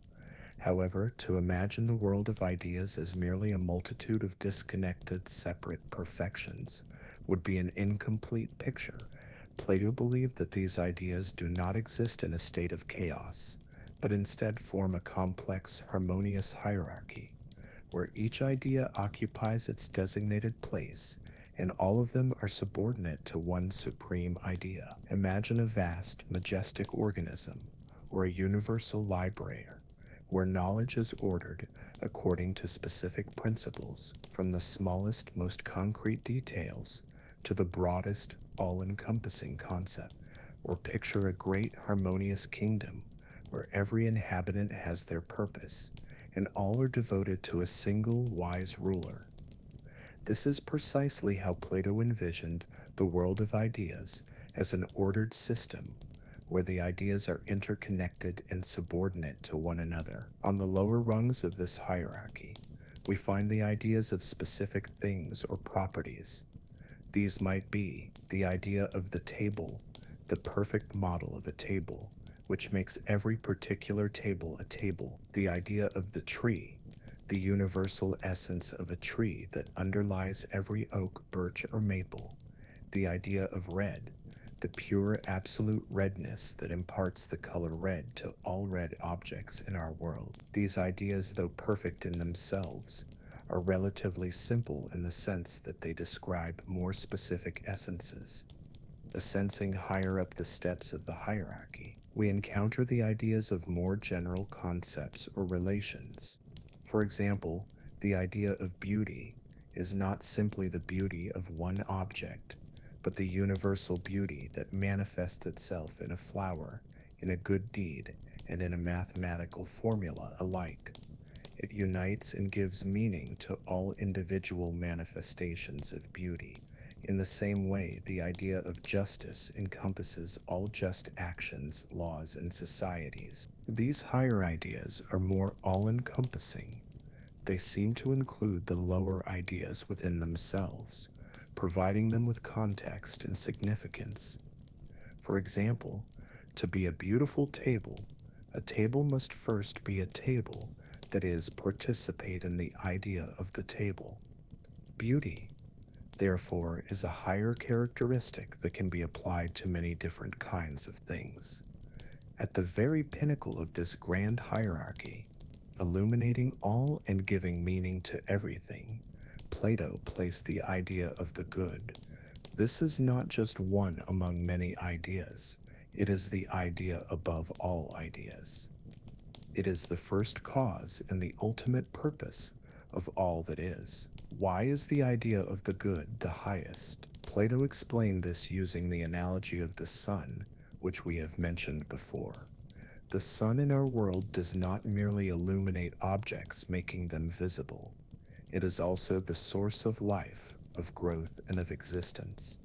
However, to imagine the world of ideas as merely a multitude of disconnected, separate perfections would be an incomplete picture. Plato believed that these ideas do not exist in a state of chaos, but instead form a complex, harmonious hierarchy, where each idea occupies its designated place, and all of them are subordinate to one supreme idea. Imagine a vast, majestic organism, or a universal library, where knowledge is ordered according to specific principles, from the smallest, most concrete details to the broadest, all-encompassing concept. Or picture a great harmonious kingdom where every inhabitant has their purpose and all are devoted to a single wise ruler. This is precisely how Plato envisioned the world of ideas as an ordered system where the ideas are interconnected and subordinate to one another. On the lower rungs of this hierarchy, we find the ideas of specific things or properties. These might be the idea of the table, the perfect model of a table, which makes every particular table a table, the idea of the tree, the universal essence of a tree that underlies every oak, birch, or maple, the idea of red, the pure absolute redness that imparts the color red to all red objects in our world. These ideas, though perfect in themselves, are relatively simple in the sense that they describe more specific essences. Ascending higher up the steps of the hierarchy, we encounter the ideas of more general concepts or relations. For example, the idea of beauty is not simply the beauty of one object, but the universal beauty that manifests itself in a flower, in a good deed, and in a mathematical formula alike. It unites and gives meaning to all individual manifestations of beauty. In the same way, the idea of justice encompasses all just actions, laws, and societies. These higher ideas are more all-encompassing. They seem to include the lower ideas within themselves, providing them with context and significance. For example, to be a beautiful table, a table must first be a table, that is, participate in the idea of the table. Beauty, therefore, is a higher characteristic that can be applied to many different kinds of things. At the very pinnacle of this grand hierarchy, illuminating all and giving meaning to everything, Plato placed the idea of the good. This is not just one among many ideas, it is the idea above all ideas. It is the first cause and the ultimate purpose of all that is. Why is the idea of the good the highest? Plato explained this using the analogy of the sun, which we have mentioned before. The sun in our world does not merely illuminate objects, making them visible. It is also the source of life, of growth, and of existence.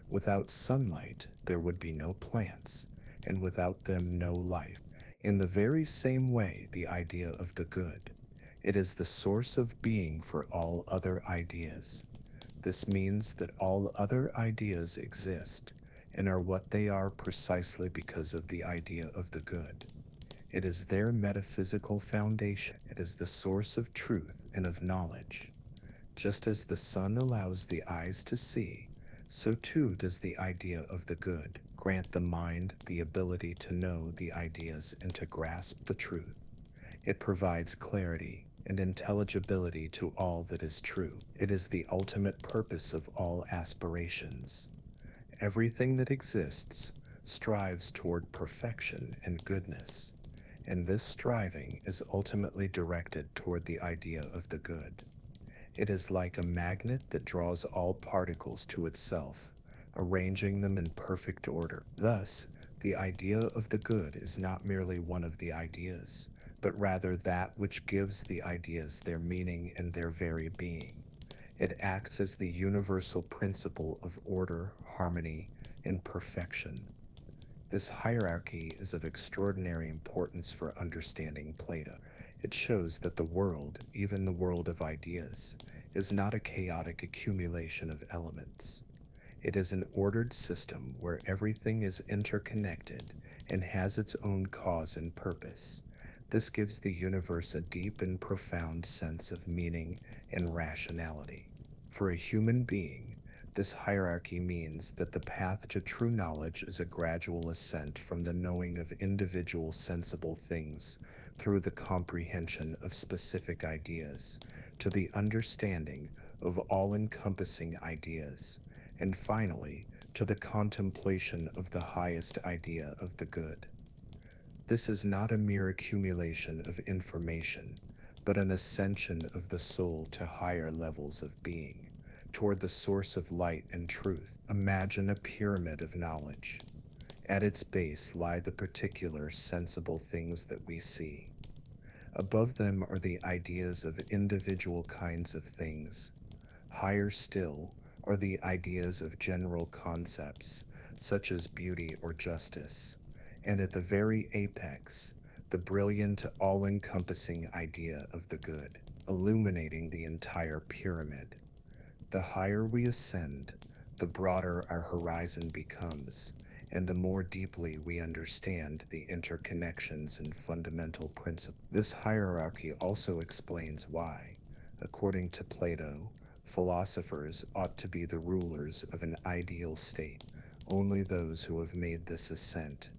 Without sunlight, there would be no plants, and without them, no life. In the very same way, the idea of the good. It is the source of being for all other ideas. This means that all other ideas exist and are what they are precisely because of the idea of the good. It is their metaphysical foundation. It is the source of truth and of knowledge. Just as the sun allows the eyes to see, so too does the idea of the good grant the mind the ability to know the ideas and to grasp the truth. It provides clarity and intelligibility to all that is true. It is the ultimate purpose of all aspirations. Everything that exists strives toward perfection and goodness, and this striving is ultimately directed toward the idea of the good. It is like a magnet that draws all particles to itself, arranging them in perfect order. Thus, the idea of the good is not merely one of the ideas, but rather that which gives the ideas their meaning and their very being. It acts as the universal principle of order, harmony, and perfection. This hierarchy is of extraordinary importance for understanding Plato. It shows that the world, even the world of ideas, is not a chaotic accumulation of elements. It is an ordered system where everything is interconnected and has its own cause and purpose. This gives the universe a deep and profound sense of meaning and rationality. For a human being, this hierarchy means that the path to true knowledge is a gradual ascent from the knowing of individual sensible things through the comprehension of specific ideas to the understanding of all-encompassing ideas, and finally to the contemplation of the highest idea of the good. This is not a mere accumulation of information, but an ascension of the soul to higher levels of being, toward the source of light and truth. Imagine a pyramid of knowledge. At its base lie the particular sensible things that we see. Above them are the ideas of individual kinds of things. Higher still are the ideas of general concepts, such as beauty or justice. And at the very apex, the brilliant, all encompassing idea of the good, illuminating the entire pyramid. The higher we ascend, the broader our horizon becomes, and the more deeply we understand the interconnections and fundamental principles. This hierarchy also explains why, according to Plato, philosophers ought to be the rulers of an ideal state. Only those who have made this ascent,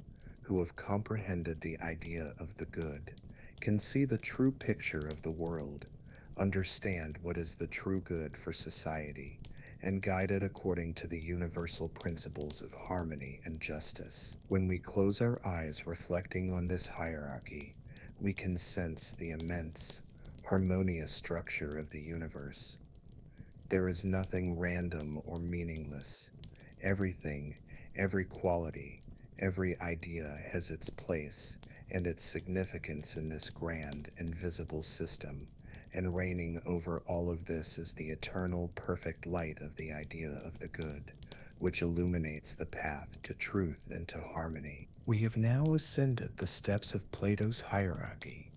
who have comprehended the idea of the good, can see the true picture of the world, understand what is the true good for society, and guide it according to the universal principles of harmony and justice. When we close our eyes reflecting on this hierarchy, we can sense the immense, harmonious structure of the universe. There is nothing random or meaningless. Everything, every quality, every idea has its place and its significance in this grand and visible system, and reigning over all of this is the eternal perfect light of the idea of the good, which illuminates the path to truth and to harmony. We have now ascended the steps of Plato's hierarchy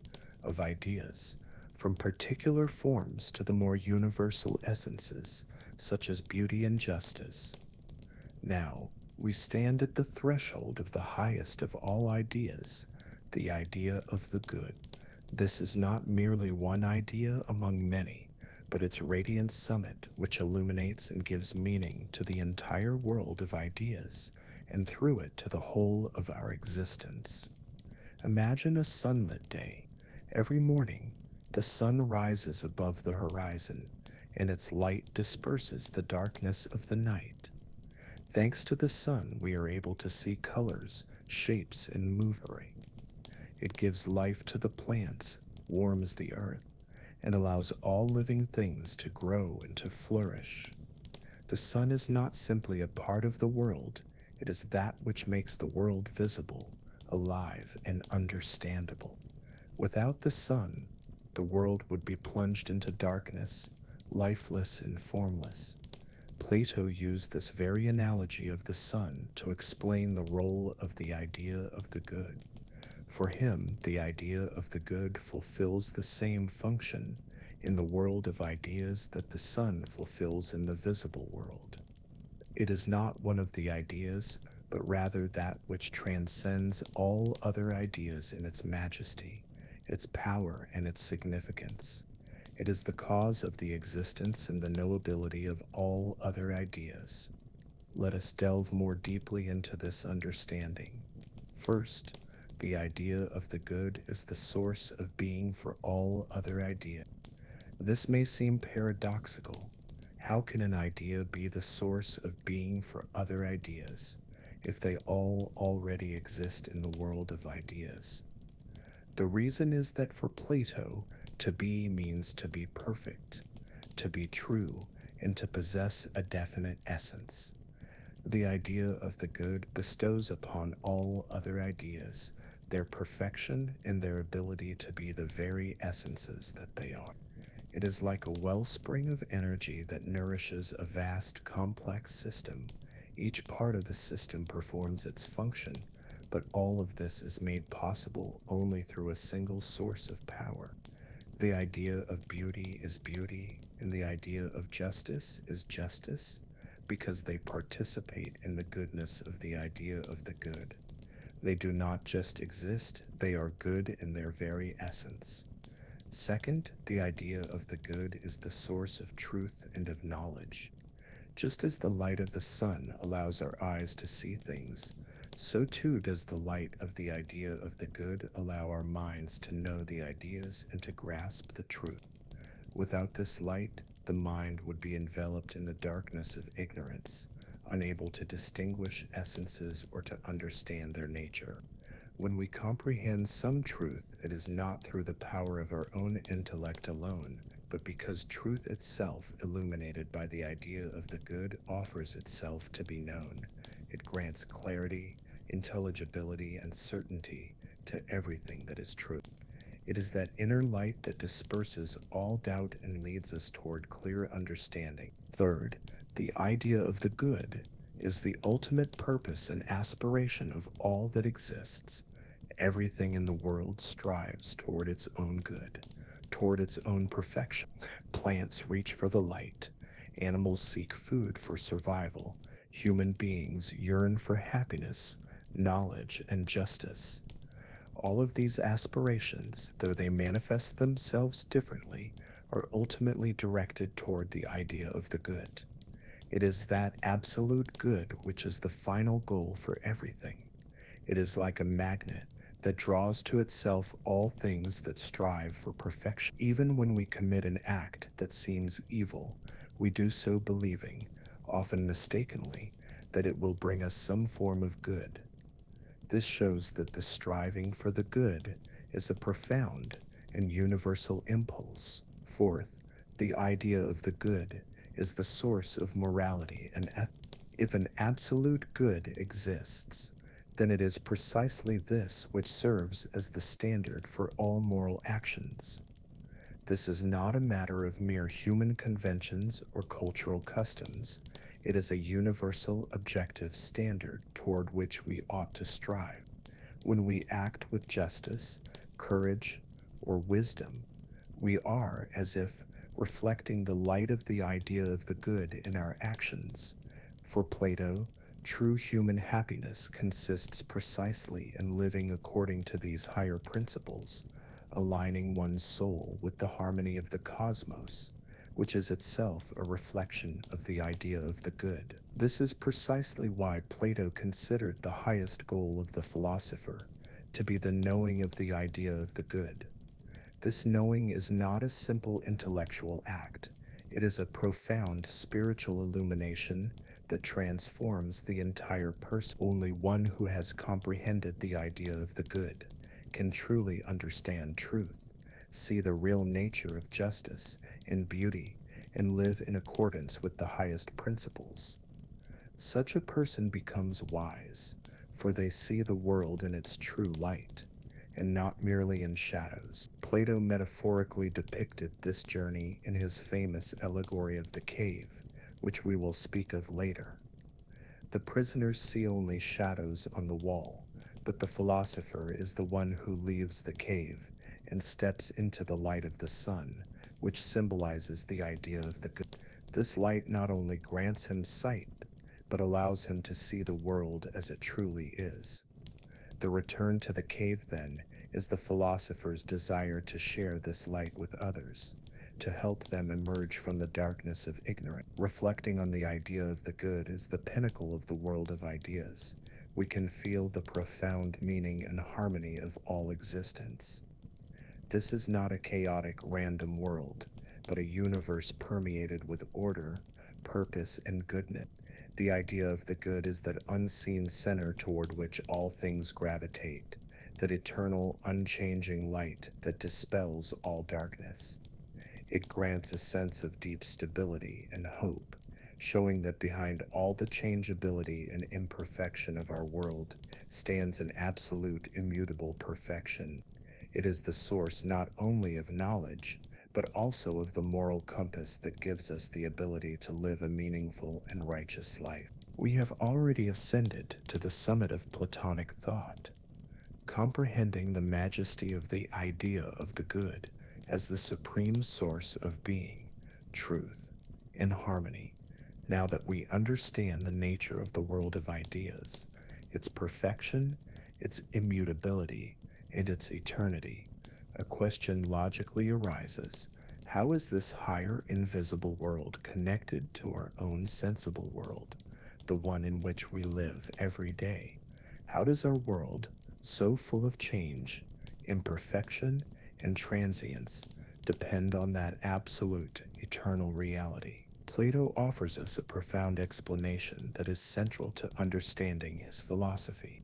of ideas, from particular forms to the more universal essences, such as beauty and justice. Now, we stand at the threshold of the highest of all ideas, the idea of the good. This is not merely one idea among many, but its radiant summit which illuminates and gives meaning to the entire world of ideas, and through it to the whole of our existence. Imagine a sunlit day. Every morning, the sun rises above the horizon, and its light disperses the darkness of the night. Thanks to the sun, we are able to see colors, shapes, and movement. It gives life to the plants, warms the earth, and allows all living things to grow and to flourish. The sun is not simply a part of the world, it is that which makes the world visible, alive, and understandable. Without the sun, the world would be plunged into darkness, lifeless and formless. Plato used this very analogy of the sun to explain the role of the idea of the good. For him, the idea of the good fulfills the same function in the world of ideas that the sun fulfills in the visible world. It is not one of the ideas, but rather that which transcends all other ideas in its majesty, its power, and its significance. It is the cause of the existence and the knowability of all other ideas. Let us delve more deeply into this understanding. First, the idea of the good is the source of being for all other ideas. This may seem paradoxical. How can an idea be the source of being for other ideas if they all already exist in the world of ideas? The reason is that for Plato, to be means to be perfect, to be true, and to possess a definite essence. The idea of the good bestows upon all other ideas their perfection and their ability to be the very essences that they are. It is like a wellspring of energy that nourishes a vast, complex system. Each part of the system performs its function, but all of this is made possible only through a single source of power. The idea of beauty is beauty, and the idea of justice is justice, because they participate in the goodness of the idea of the good. They do not just exist, they are good in their very essence. Second, the idea of the good is the source of truth and of knowledge. Just as the light of the sun allows our eyes to see things, so too does the light of the idea of the good allow our minds to know the ideas and to grasp the truth. Without this light, the mind would be enveloped in the darkness of ignorance, unable to distinguish essences or to understand their nature. When we comprehend some truth, it is not through the power of our own intellect alone, but because truth itself, illuminated by the idea of the good, offers itself to be known. It grants clarity, intelligibility, and certainty to everything that is true. It is that inner light that disperses all doubt and leads us toward clear understanding. Third, the idea of the good is the ultimate purpose and aspiration of all that exists. Everything in the world strives toward its own good, toward its own perfection. Plants reach for the light, animals seek food for survival, human beings yearn for happiness, knowledge, and justice. All of these aspirations, though they manifest themselves differently, are ultimately directed toward the idea of the good. It is that absolute good which is the final goal for everything. It is like a magnet that draws to itself all things that strive for perfection. Even when we commit an act that seems evil, we do so believing, often mistakenly, that it will bring us some form of good. This shows that the striving for the good is a profound and universal impulse. Fourth, the idea of the good is the source of morality and ethics. If an absolute good exists, then it is precisely this which serves as the standard for all moral actions. This is not a matter of mere human conventions or cultural customs. It is a universal objective standard toward which we ought to strive. When we act with justice, courage, or wisdom, we are, as if, reflecting the light of the idea of the good in our actions. For Plato, true human happiness consists precisely in living according to these higher principles, aligning one's soul with the harmony of the cosmos, which is itself a reflection of the idea of the good. This is precisely why Plato considered the highest goal of the philosopher to be the knowing of the idea of the good. This knowing is not a simple intellectual act. It is a profound spiritual illumination that transforms the entire person. Only one who has comprehended the idea of the good can truly understand truth, see the real nature of justice and beauty, and live in accordance with the highest principles. Such a person becomes wise, for they see the world in its true light, and not merely in shadows. Plato metaphorically depicted this journey in his famous allegory of the cave, which we will speak of later. The prisoners see only shadows on the wall, but the philosopher is the one who leaves the cave and steps into the light of the sun, which symbolizes the idea of the good. This light not only grants him sight, but allows him to see the world as it truly is. The return to the cave, then, is the philosopher's desire to share this light with others, to help them emerge from the darkness of ignorance. Reflecting on the idea of the good is the pinnacle of the world of ideas. We can feel the profound meaning and harmony of all existence. This is not a chaotic, random world, but a universe permeated with order, purpose, and goodness. The idea of the good is that unseen center toward which all things gravitate, that eternal, unchanging light that dispels all darkness. It grants a sense of deep stability and hope, showing that behind all the changeability and imperfection of our world stands an absolute, immutable perfection. It is the source not only of knowledge, but also of the moral compass that gives us the ability to live a meaningful and righteous life. We have already ascended to the summit of Platonic thought, comprehending the majesty of the idea of the good as the supreme source of being, truth, and harmony. Now that we understand the nature of the world of ideas, its perfection, its immutability, and its eternity, a question logically arises: how is this higher invisible world connected to our own sensible world, the one in which we live every day? How does our world, so full of change, imperfection, and transience, depend on that absolute, eternal reality? Plato offers us a profound explanation that is central to understanding his philosophy.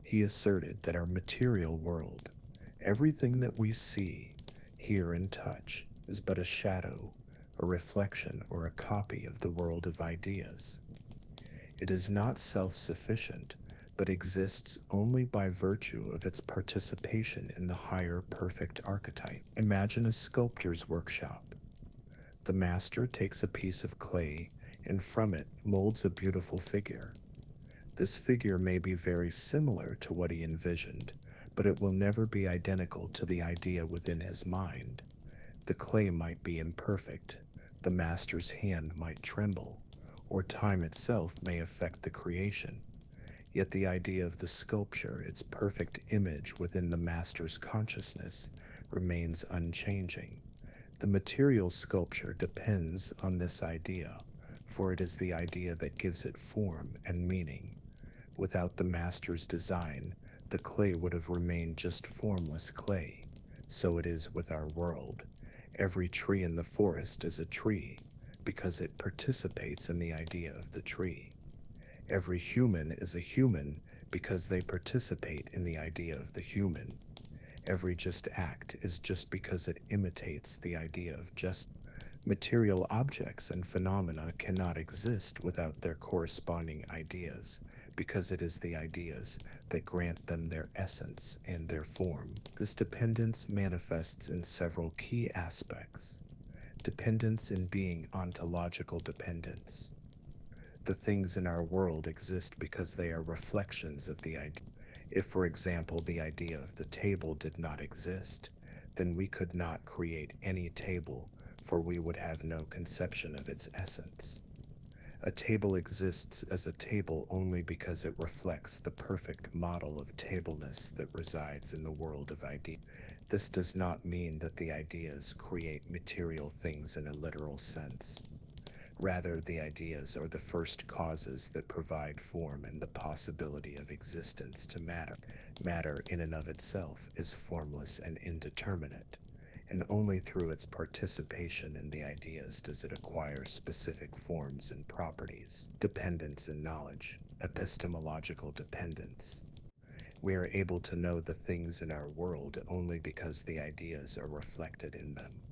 He asserted that our material world, everything that we see, hear, and touch, is but a shadow, a reflection, or a copy of the world of ideas. It is not self sufficient, but exists only by virtue of its participation in the higher perfect archetype. Imagine a sculptor's workshop. The master takes a piece of clay and from it molds a beautiful figure. This figure may be very similar to what he envisioned, but it will never be identical to the idea within his mind. The clay might be imperfect, the master's hand might tremble, or time itself may affect the creation. Yet the idea of the sculpture, its perfect image within the master's consciousness, remains unchanging. The material sculpture depends on this idea, for it is the idea that gives it form and meaning. Without the master's design, the clay would have remained just formless clay. So it is with our world. Every tree in the forest is a tree because it participates in the idea of the tree. Every human is a human because they participate in the idea of the human. Every just act is just because it imitates the idea of just. Material objects and phenomena cannot exist without their corresponding ideas, because it is the ideas that grant them their essence and their form. This dependence manifests in several key aspects. Dependence in being ontological dependence. The things in our world exist because they are reflections of the idea. If, for example, the idea of the table did not exist, then we could not create any table, for we would have no conception of its essence. A table exists as a table only because it reflects the perfect model of tableness that resides in the world of ideas. This does not mean that the ideas create material things in a literal sense. Rather, the ideas are the first causes that provide form and the possibility of existence to matter. Matter in and of itself is formless and indeterminate, and only through its participation in the ideas does it acquire specific forms and properties. Dependence in knowledge, epistemological dependence. We are able to know the things in our world only because the ideas are reflected in them.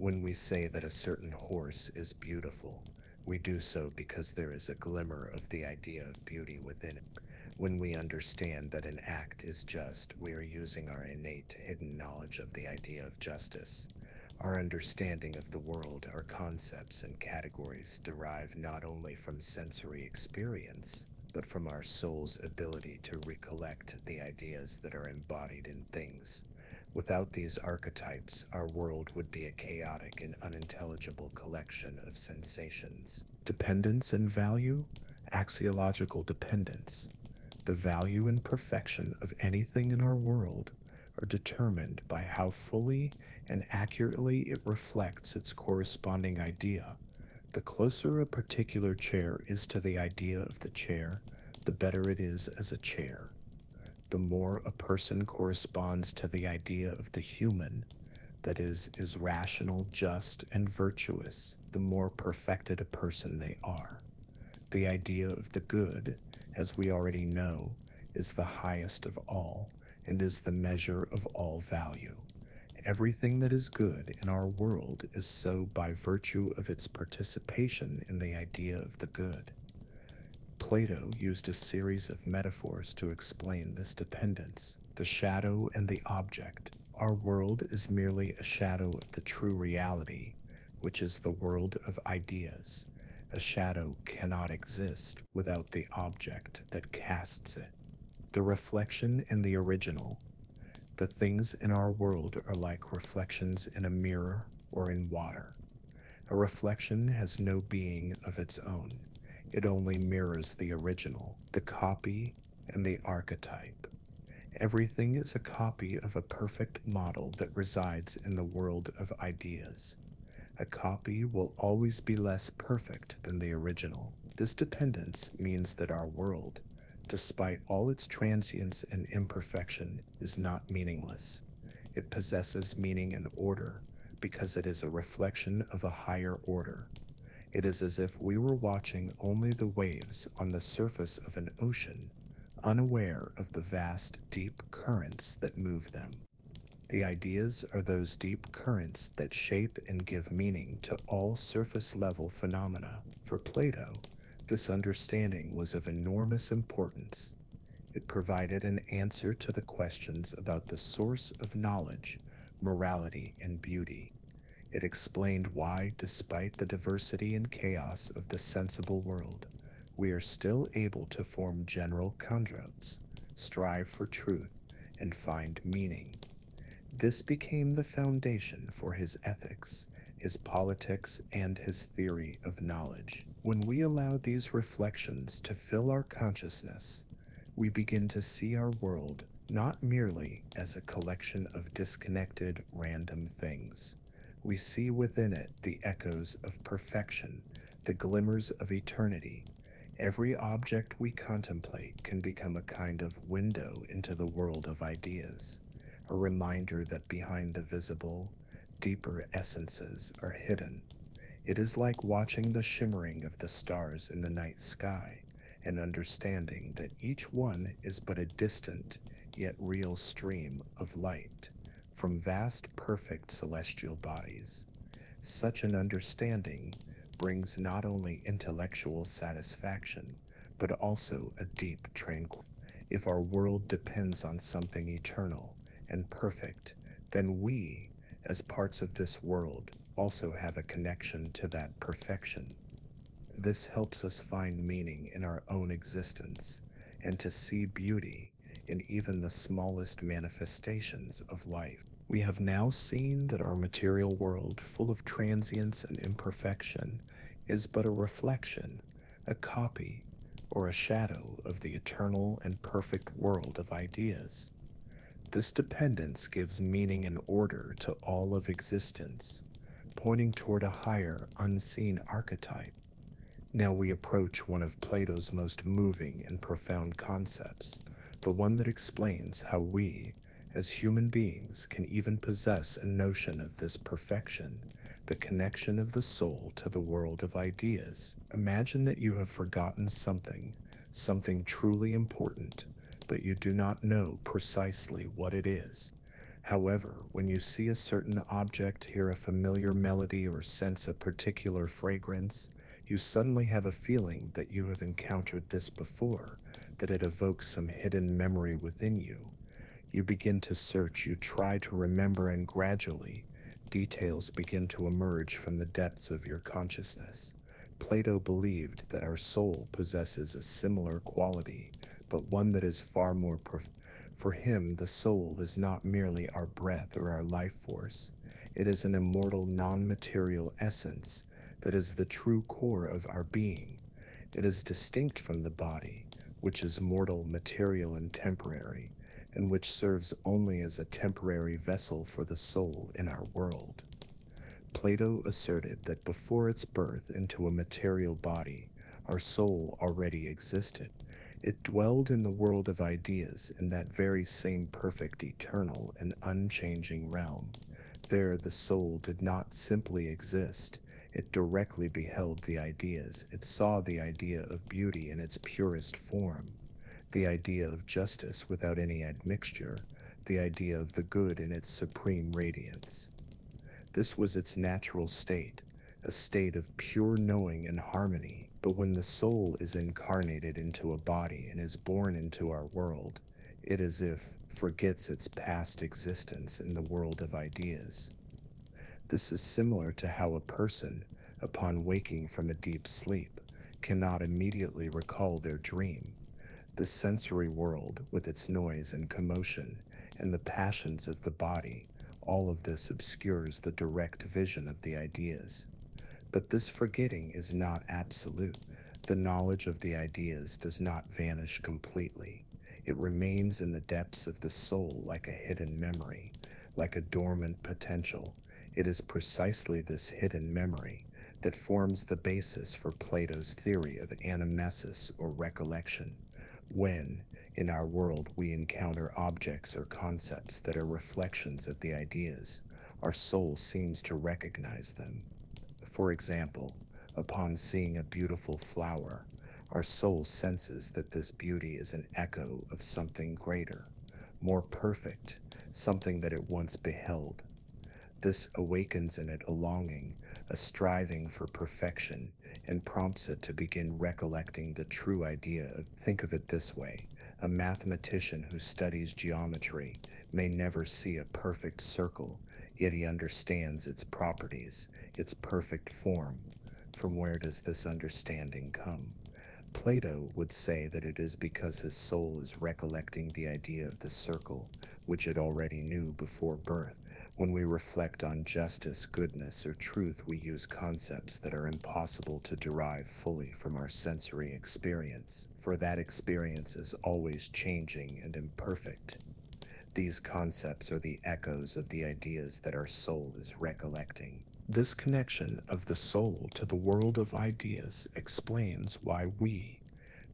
When we say that a certain horse is beautiful, we do so because there is a glimmer of the idea of beauty within it. When we understand that an act is just, we are using our innate hidden knowledge of the idea of justice. Our understanding of the world, our concepts and categories derive not only from sensory experience, but from our soul's ability to recollect the ideas that are embodied in things. Without these archetypes, our world would be a chaotic and unintelligible collection of sensations. Dependence and value, axiological dependence. The value and perfection of anything in our world are determined by how fully and accurately it reflects its corresponding idea. The closer a particular chair is to the idea of the chair, the better it is as a chair. The more a person corresponds to the idea of the human, that is rational, just, and virtuous, the more perfected a person they are. The idea of the good, as we already know, is the highest of all and is the measure of all value. Everything that is good in our world is so by virtue of its participation in the idea of the good. Plato used a series of metaphors to explain this dependence, the shadow and the object. Our world is merely a shadow of the true reality, which is the world of ideas. A shadow cannot exist without the object that casts it. The reflection and the original. The things in our world are like reflections in a mirror or in water. A reflection has no being of its own. It only mirrors the original, the copy, and the archetype. Everything is a copy of a perfect model that resides in the world of ideas. A copy will always be less perfect than the original. This dependence means that our world, despite all its transience and imperfection, is not meaningless. It possesses meaning and order because it is a reflection of a higher order. It is as if we were watching only the waves on the surface of an ocean, unaware of the vast, deep currents that move them. The ideas are those deep currents that shape and give meaning to all surface level phenomena. For Plato, this understanding was of enormous importance. It provided an answer to the questions about the source of knowledge, morality, and beauty. It explained why, despite the diversity and chaos of the sensible world, we are still able to form general constructs, strive for truth, and find meaning. This became the foundation for his ethics, his politics, and his theory of knowledge. When we allow these reflections to fill our consciousness, we begin to see our world not merely as a collection of disconnected, random things. We see within it the echoes of perfection, the glimmers of eternity. Every object we contemplate can become a kind of window into the world of ideas, a reminder that behind the visible, deeper essences are hidden. It is like watching the shimmering of the stars in the night sky and understanding that each one is but a distant yet real stream of light from vast, perfect celestial bodies. Such an understanding brings not only intellectual satisfaction, but also a deep tranquility. If our world depends on something eternal and perfect, then we, as parts of this world, also have a connection to that perfection. This helps us find meaning in our own existence and to see beauty in even the smallest manifestations of life. We have now seen that our material world, full of transience and imperfection, is but a reflection, a copy, or a shadow of the eternal and perfect world of ideas. This dependence gives meaning and order to all of existence, pointing toward a higher, unseen archetype. Now we approach one of Plato's most moving and profound concepts, the one that explains how we, as human beings, can even possess a notion of this perfection, the connection of the soul to the world of ideas. Imagine that you have forgotten something, something truly important, but you do not know precisely what it is. However, when you see a certain object, hear a familiar melody, or sense a particular fragrance, you suddenly have a feeling that you have encountered this before, that it evokes some hidden memory within you. You begin to search, you try to remember, and gradually, details begin to emerge from the depths of your consciousness. Plato believed that our soul possesses a similar quality, but one that is far more profound. For him, the soul is not merely our breath or our life force. It is an immortal, non-material essence that is the true core of our being. It is distinct from the body, which is mortal, material, and temporary, and which serves only as a temporary vessel for the soul in our world. Plato asserted that before its birth into a material body, our soul already existed. It dwelled in the world of ideas in that very same perfect, eternal, and unchanging realm. There, the soul did not simply exist, it directly beheld the ideas. It saw the idea of beauty in its purest form, the idea of justice without any admixture, the idea of the good in its supreme radiance. This was its natural state, a state of pure knowing and harmony. But when the soul is incarnated into a body and is born into our world, it as if forgets its past existence in the world of ideas. This is similar to how a person, upon waking from a deep sleep, cannot immediately recall their dream. The sensory world, with its noise and commotion, and the passions of the body, all of this obscures the direct vision of the ideas. But this forgetting is not absolute. The knowledge of the ideas does not vanish completely. It remains in the depths of the soul like a hidden memory, like a dormant potential. It is precisely this hidden memory that forms the basis for Plato's theory of anamnesis, or recollection. When, in our world, we encounter objects or concepts that are reflections of the ideas, our soul seems to recognize them. For example, upon seeing a beautiful flower, our soul senses that this beauty is an echo of something greater. more perfect, something that it once beheld. This awakens in it a longing, a striving for perfection, and prompts it to begin recollecting the true idea of. Think of it this way: a mathematician who studies geometry may never see a perfect circle, yet he understands its properties, its perfect form. From where does this understanding come? Plato would say that it is because his soul is recollecting the idea of the circle, which it already knew before birth. When we reflect on justice, goodness, or truth, we use concepts that are impossible to derive fully from our sensory experience, for that experience is always changing and imperfect. These concepts are the echoes of the ideas that our soul is recollecting. This connection of the soul to the world of ideas explains why we,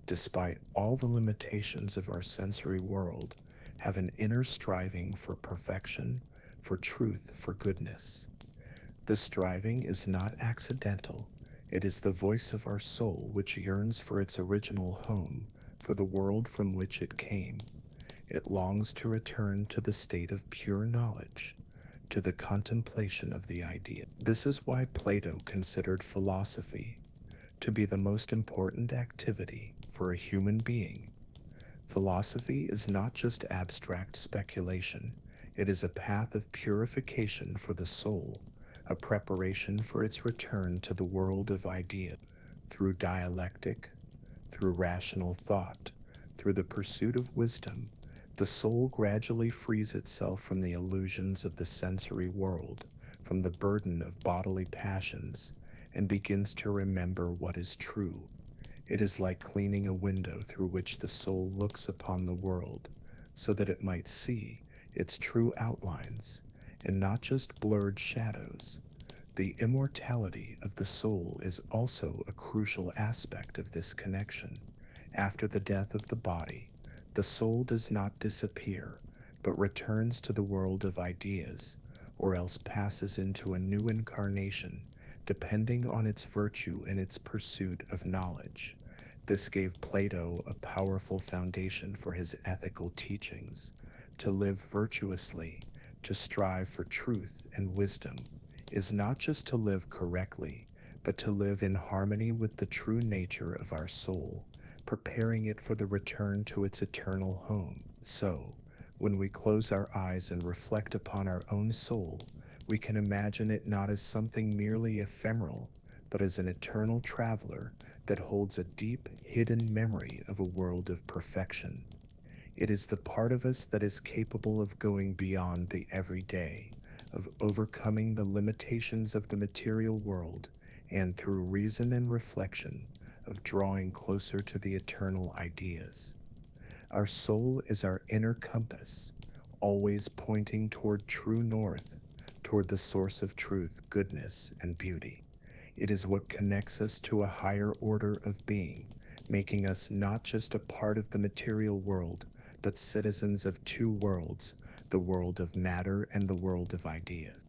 despite all the limitations of our sensory world, have an inner striving for perfection, for truth, for goodness. This striving is not accidental. It is the voice of our soul which yearns for its original home, for the world from which it came. It longs to return to the state of pure knowledge, to the contemplation of the idea. This is why Plato considered philosophy to be the most important activity for a human being. Philosophy is not just abstract speculation, it is a path of purification for the soul, a preparation for its return to the world of ideas. Through dialectic, through rational thought, through the pursuit of wisdom, the soul gradually frees itself from the illusions of the sensory world, from the burden of bodily passions, and begins to remember what is true. It is like cleaning a window through which the soul looks upon the world, so that it might see its true outlines, and not just blurred shadows. The immortality of the soul is also a crucial aspect of this connection. After the death of the body, the soul does not disappear, but returns to the world of ideas, or else passes into a new incarnation, depending on its virtue and its pursuit of knowledge. This gave Plato a powerful foundation for his ethical teachings. To live virtuously, to strive for truth and wisdom, is not just to live correctly, but to live in harmony with the true nature of our soul, preparing it for the return to its eternal home. So, when we close our eyes and reflect upon our own soul, we can imagine it not as something merely ephemeral, but as an eternal traveler that holds a deep, hidden memory of a world of perfection. It is the part of us that is capable of going beyond the everyday, of overcoming the limitations of the material world, and through reason and reflection, of drawing closer to the eternal ideas. Our soul is our inner compass, always pointing toward true north, toward the source of truth, goodness, and beauty. It is what connects us to a higher order of being, making us not just a part of the material world, but citizens of two worlds, the world of matter and the world of ideas.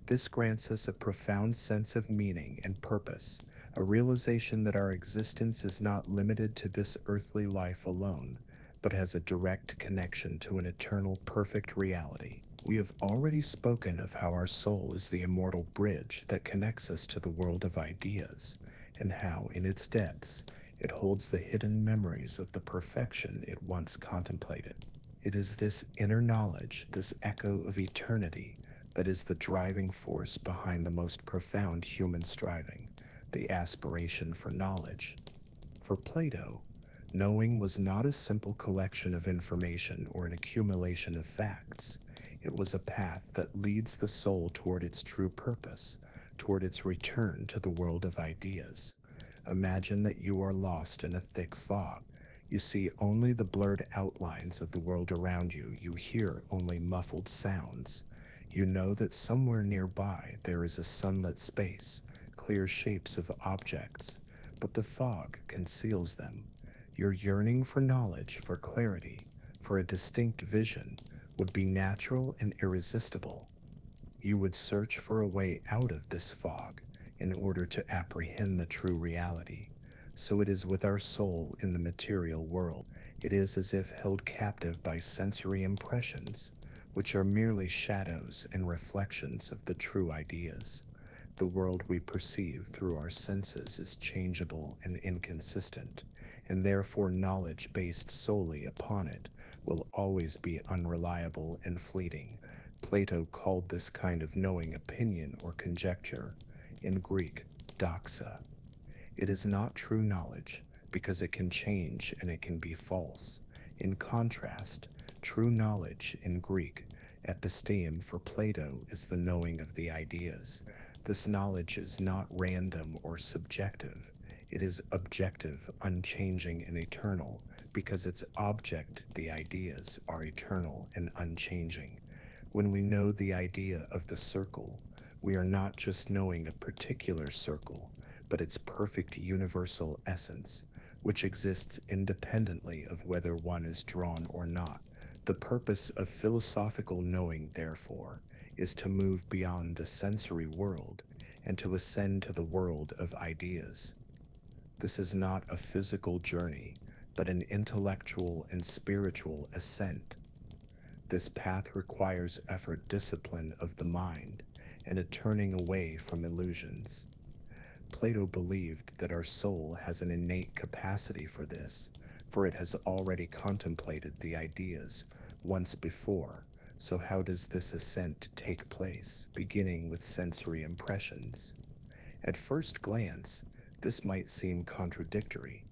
This grants us a profound sense of meaning and purpose, a realization that our existence is not limited to this earthly life alone, but has a direct connection to an eternal perfect reality. We have already spoken of how our soul is the immortal bridge that connects us to the world of ideas, and how, in its depths, it holds the hidden memories of the perfection it once contemplated. It is this inner knowledge, this echo of eternity, that is the driving force behind the most profound human striving, the aspiration for knowledge. For Plato, knowing was not a simple collection of information or an accumulation of facts. It was a path that leads the soul toward its true purpose, toward its return to the world of ideas. Imagine that you are lost in a thick fog. You see only the blurred outlines of the world around you. You hear only muffled sounds. You know that somewhere nearby there is a sunlit space, clear shapes of objects, but the fog conceals them. Your yearning for knowledge, for clarity, for a distinct vision would be natural and irresistible. You would search for a way out of this fog in order to apprehend the true reality. So it is with our soul in the material world. It is as if held captive by sensory impressions, which are merely shadows and reflections of the true ideas. The world we perceive through our senses is changeable and inconsistent, and therefore knowledge based solely upon it will always be unreliable and fleeting. Plato called this kind of knowing opinion or conjecture, in Greek, doxa. It is not true knowledge because it can change and it can be false. In contrast, true knowledge in Greek, episteme for Plato, is the knowing of the ideas. This knowledge is not random or subjective. It is objective, unchanging, and eternal because its object, the ideas, are eternal and unchanging. When we know the idea of the circle, we are not just knowing a particular circle, but its perfect universal essence, which exists independently of whether one is drawn or not. The purpose of philosophical knowing, therefore, is to move beyond the sensory world and to ascend to the world of ideas. This is not a physical journey, but an intellectual and spiritual ascent. This path requires effort, discipline of the mind, and a turning away from illusions. Plato believed that our soul has an innate capacity for this, for it has already contemplated the ideas once before. So, how does this ascent take place? Beginning with sensory impressions. At first glance, this might seem contradictory,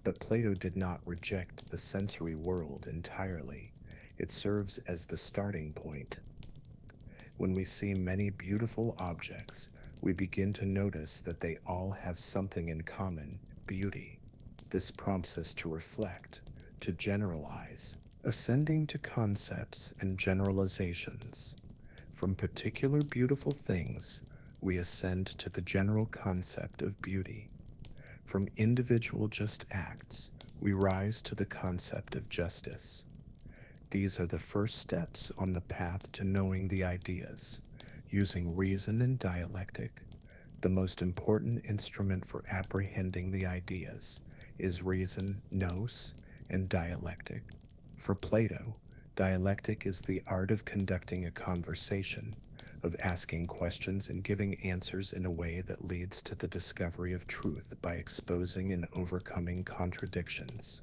but Plato did not reject the sensory world entirely. It serves as the starting point. When we see many beautiful objects, we begin to notice that they all have something in common: beauty. This prompts us to reflect, to generalize, ascending to concepts and generalizations. From particular beautiful things, we ascend to the general concept of beauty. From individual just acts, we rise to the concept of justice. These are the first steps on the path to knowing the ideas, using reason and dialectic. The most important instrument for apprehending the ideas is reason, nous, and dialectic. For Plato, dialectic is the art of conducting a conversation, of asking questions and giving answers in a way that leads to the discovery of truth by exposing and overcoming contradictions.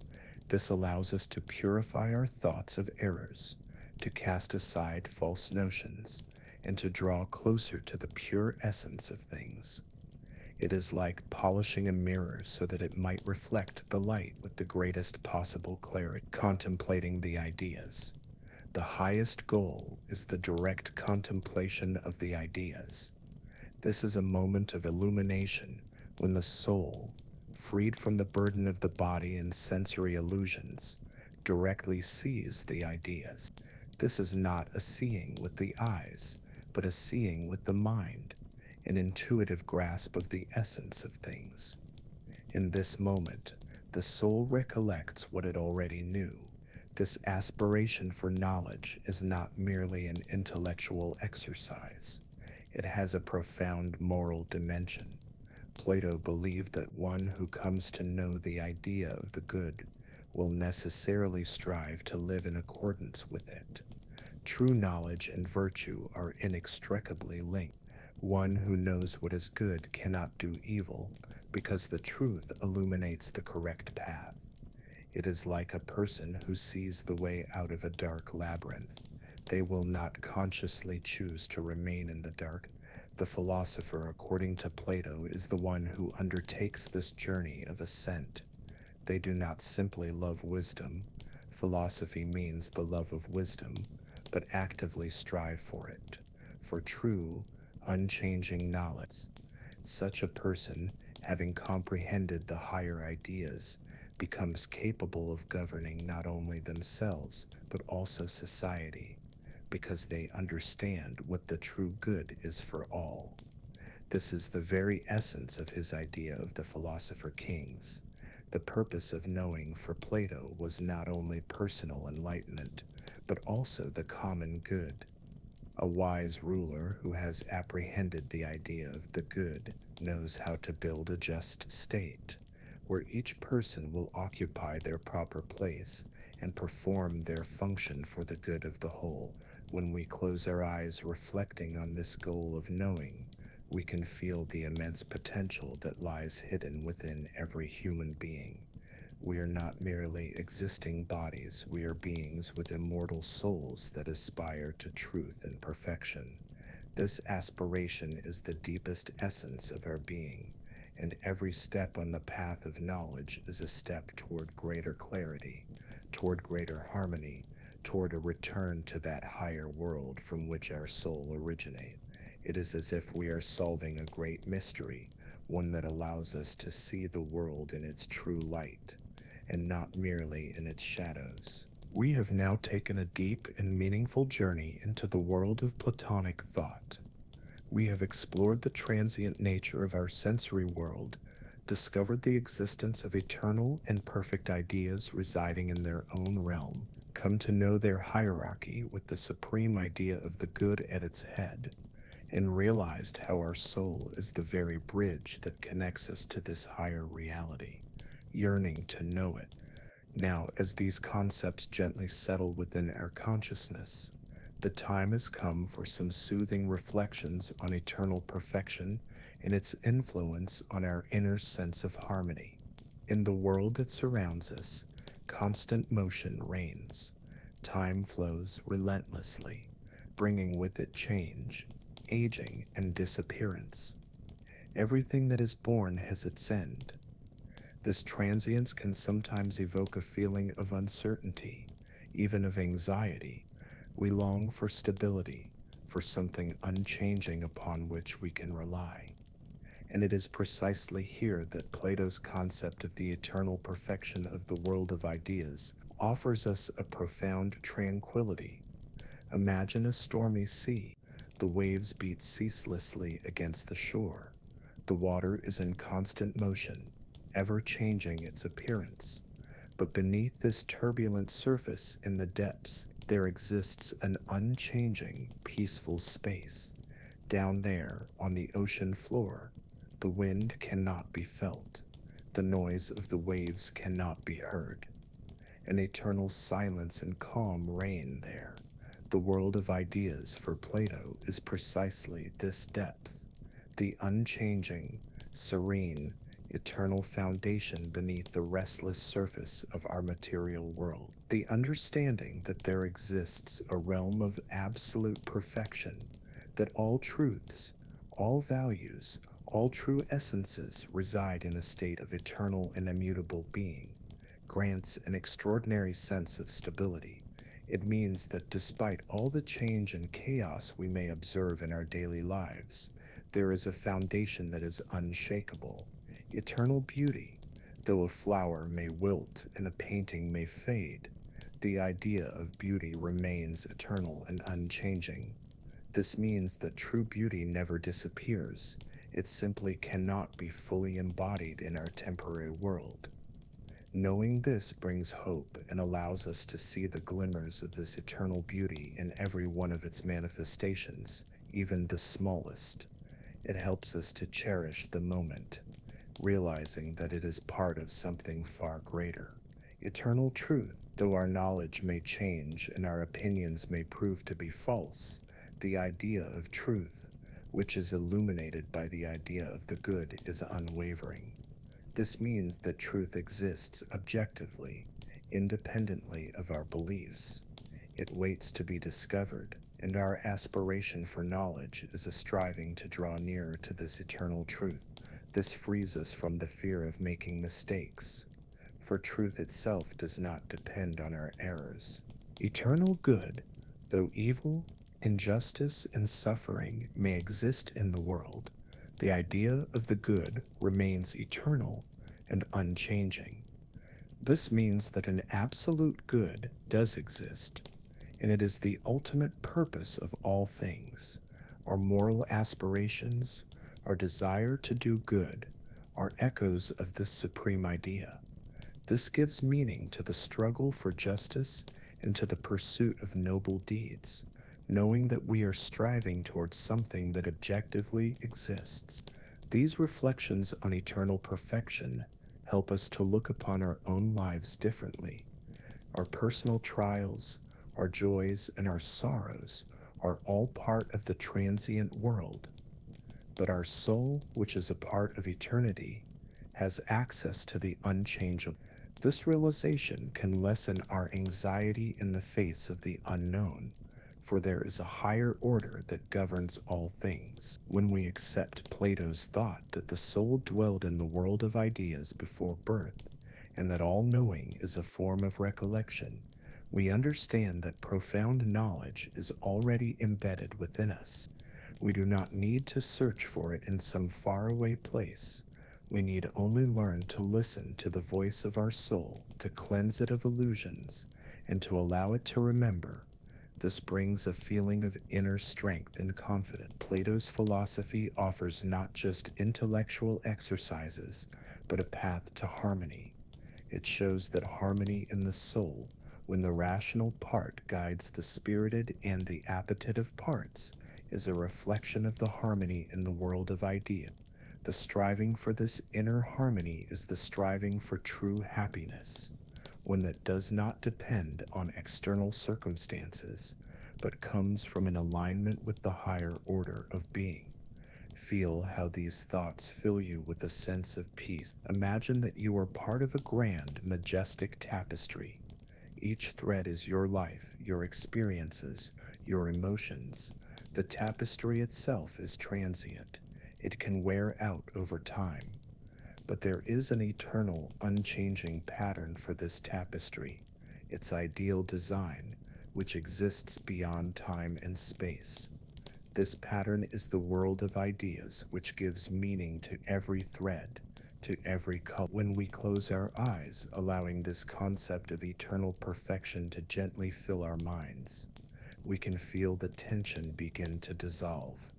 This allows us to purify our thoughts of errors, to cast aside false notions, and to draw closer to the pure essence of things. It is like polishing a mirror so that it might reflect the light with the greatest possible clarity. Contemplating the ideas. The highest goal is the direct contemplation of the ideas. This is a moment of illumination when the soul, freed from the burden of the body and sensory illusions, directly sees the ideas. This is not a seeing with the eyes, but a seeing with the mind, an intuitive grasp of the essence of things. In this moment, the soul recollects what it already knew. This aspiration for knowledge is not merely an intellectual exercise. It has a profound moral dimension. Plato believed that one who comes to know the idea of the good will necessarily strive to live in accordance with it. True knowledge and virtue are inextricably linked. One who knows what is good cannot do evil, because the truth illuminates the correct path. It is like a person who sees the way out of a dark labyrinth. They will not consciously choose to remain in the dark. The philosopher, according to Plato, is the one who undertakes this journey of ascent. They do not simply love wisdom. Philosophy means the love of wisdom, but actively strive for it, for true, unchanging knowledge. Such a person, having comprehended the higher ideas, becomes capable of governing not only themselves, but also society, because they understand what the true good is for all. This is the very essence of his idea of the philosopher kings. The purpose of knowing for Plato was not only personal enlightenment, but also the common good. A wise ruler who has apprehended the idea of the good knows how to build a just state. where each person will occupy their proper place and perform their function for the good of the whole. When we close our eyes reflecting on this goal of knowing, we can feel the immense potential that lies hidden within every human being. We are not merely existing bodies, we are beings with immortal souls that aspire to truth and perfection. This aspiration is the deepest essence of our being, and every step on the path of knowledge is a step toward greater clarity, toward greater harmony, toward a return to that higher world from which our soul originates. It is as if we are solving a great mystery, one that allows us to see the world in its true light, and not merely in its shadows. We have now taken a deep and meaningful journey into the world of Platonic thought. We have explored the transient nature of our sensory world, discovered the existence of eternal and perfect ideas residing in their own realm, come to know their hierarchy with the supreme idea of the good at its head, and realized how our soul is the very bridge that connects us to this higher reality, yearning to know it. Now, as these concepts gently settle within our consciousness, the time has come for some soothing reflections on eternal perfection and its influence on our inner sense of harmony. In the world that surrounds us, constant motion reigns. Time flows relentlessly, bringing with it change, aging, and disappearance. Everything that is born has its end. This transience can sometimes evoke a feeling of uncertainty, even of anxiety. We long for stability, for something unchanging upon which we can rely. And it is precisely here that Plato's concept of the eternal perfection of the world of ideas offers us a profound tranquility. Imagine a stormy sea. The waves beat ceaselessly against the shore. The water is in constant motion, ever changing its appearance. But beneath this turbulent surface in the depths, there exists an unchanging, peaceful space. Down there, on the ocean floor, the wind cannot be felt. The noise of the waves cannot be heard. An eternal silence and calm reign there. The world of ideas for Plato is precisely this depth, the unchanging, serene, eternal foundation beneath the restless surface of our material world. The understanding that there exists a realm of absolute perfection, that all truths, all values, all true essences reside in a state of eternal and immutable being, grants an extraordinary sense of stability. It means that despite all the change and chaos we may observe in our daily lives, there is a foundation that is unshakable, eternal beauty. Though a flower may wilt and a painting may fade, the idea of beauty remains eternal and unchanging. This means that true beauty never disappears. It simply cannot be fully embodied in our temporary world. Knowing this brings hope and allows us to see the glimmers of this eternal beauty in every one of its manifestations, even the smallest. It helps us to cherish the moment, realizing that it is part of something far greater. Eternal truth. Though our knowledge may change and our opinions may prove to be false, the idea of truth, which is illuminated by the idea of the good, is unwavering. This means that truth exists objectively, independently of our beliefs. It waits to be discovered, and our aspiration for knowledge is a striving to draw nearer to this eternal truth. This frees us from the fear of making mistakes, for truth itself does not depend on our errors. Eternal good, though evil, injustice, and suffering may exist in the world, the idea of the good remains eternal and unchanging. This means that an absolute good does exist, and it is the ultimate purpose of all things. Our moral aspirations, our desire to do good, are echoes of this supreme idea. This gives meaning to the struggle for justice and to the pursuit of noble deeds, knowing that we are striving towards something that objectively exists. These reflections on eternal perfection help us to look upon our own lives differently. Our personal trials, our joys, and our sorrows are all part of the transient world, but our soul, which is a part of eternity, has access to the unchangeable. This realization can lessen our anxiety in the face of the unknown, for there is a higher order that governs all things. When we accept Plato's thought that the soul dwelled in the world of ideas before birth, and that all knowing is a form of recollection, we understand that profound knowledge is already embedded within us. We do not need to search for it in some faraway place. We need only learn to listen to the voice of our soul, to cleanse it of illusions, and to allow it to remember. This brings a feeling of inner strength and confidence. Plato's philosophy offers not just intellectual exercises, but a path to harmony. It shows that harmony in the soul, when the rational part guides the spirited and the appetitive parts, is a reflection of the harmony in the world of ideas. The striving for this inner harmony is the striving for true happiness, one that does not depend on external circumstances, but comes from an alignment with the higher order of being. Feel how these thoughts fill you with a sense of peace. Imagine that you are part of a grand, majestic tapestry. Each thread is your life, your experiences, your emotions. The tapestry itself is transient. It can wear out over time. But there is an eternal, unchanging pattern for this tapestry, its ideal design, which exists beyond time and space. This pattern is the world of ideas, which gives meaning to every thread, to every color. When we close our eyes, allowing this concept of eternal perfection to gently fill our minds, we can feel the tension begin to dissolve.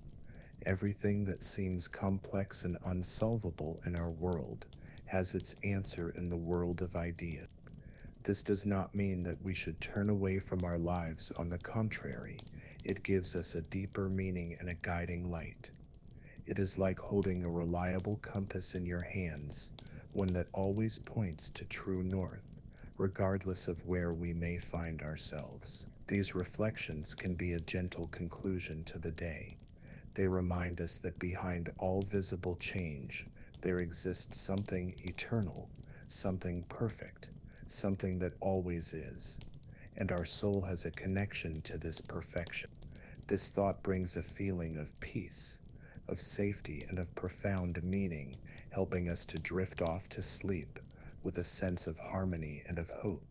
Everything that seems complex and unsolvable in our world has its answer in the world of ideas. This does not mean that we should turn away from our lives. On the contrary, it gives us a deeper meaning and a guiding light. It is like holding a reliable compass in your hands, one that always points to true north, regardless of where we may find ourselves. These reflections can be a gentle conclusion to the day. They remind us that behind all visible change, there exists something eternal, something perfect, something that always is, and our soul has a connection to this perfection. This thought brings a feeling of peace, of safety, and of profound meaning, helping us to drift off to sleep with a sense of harmony and of hope.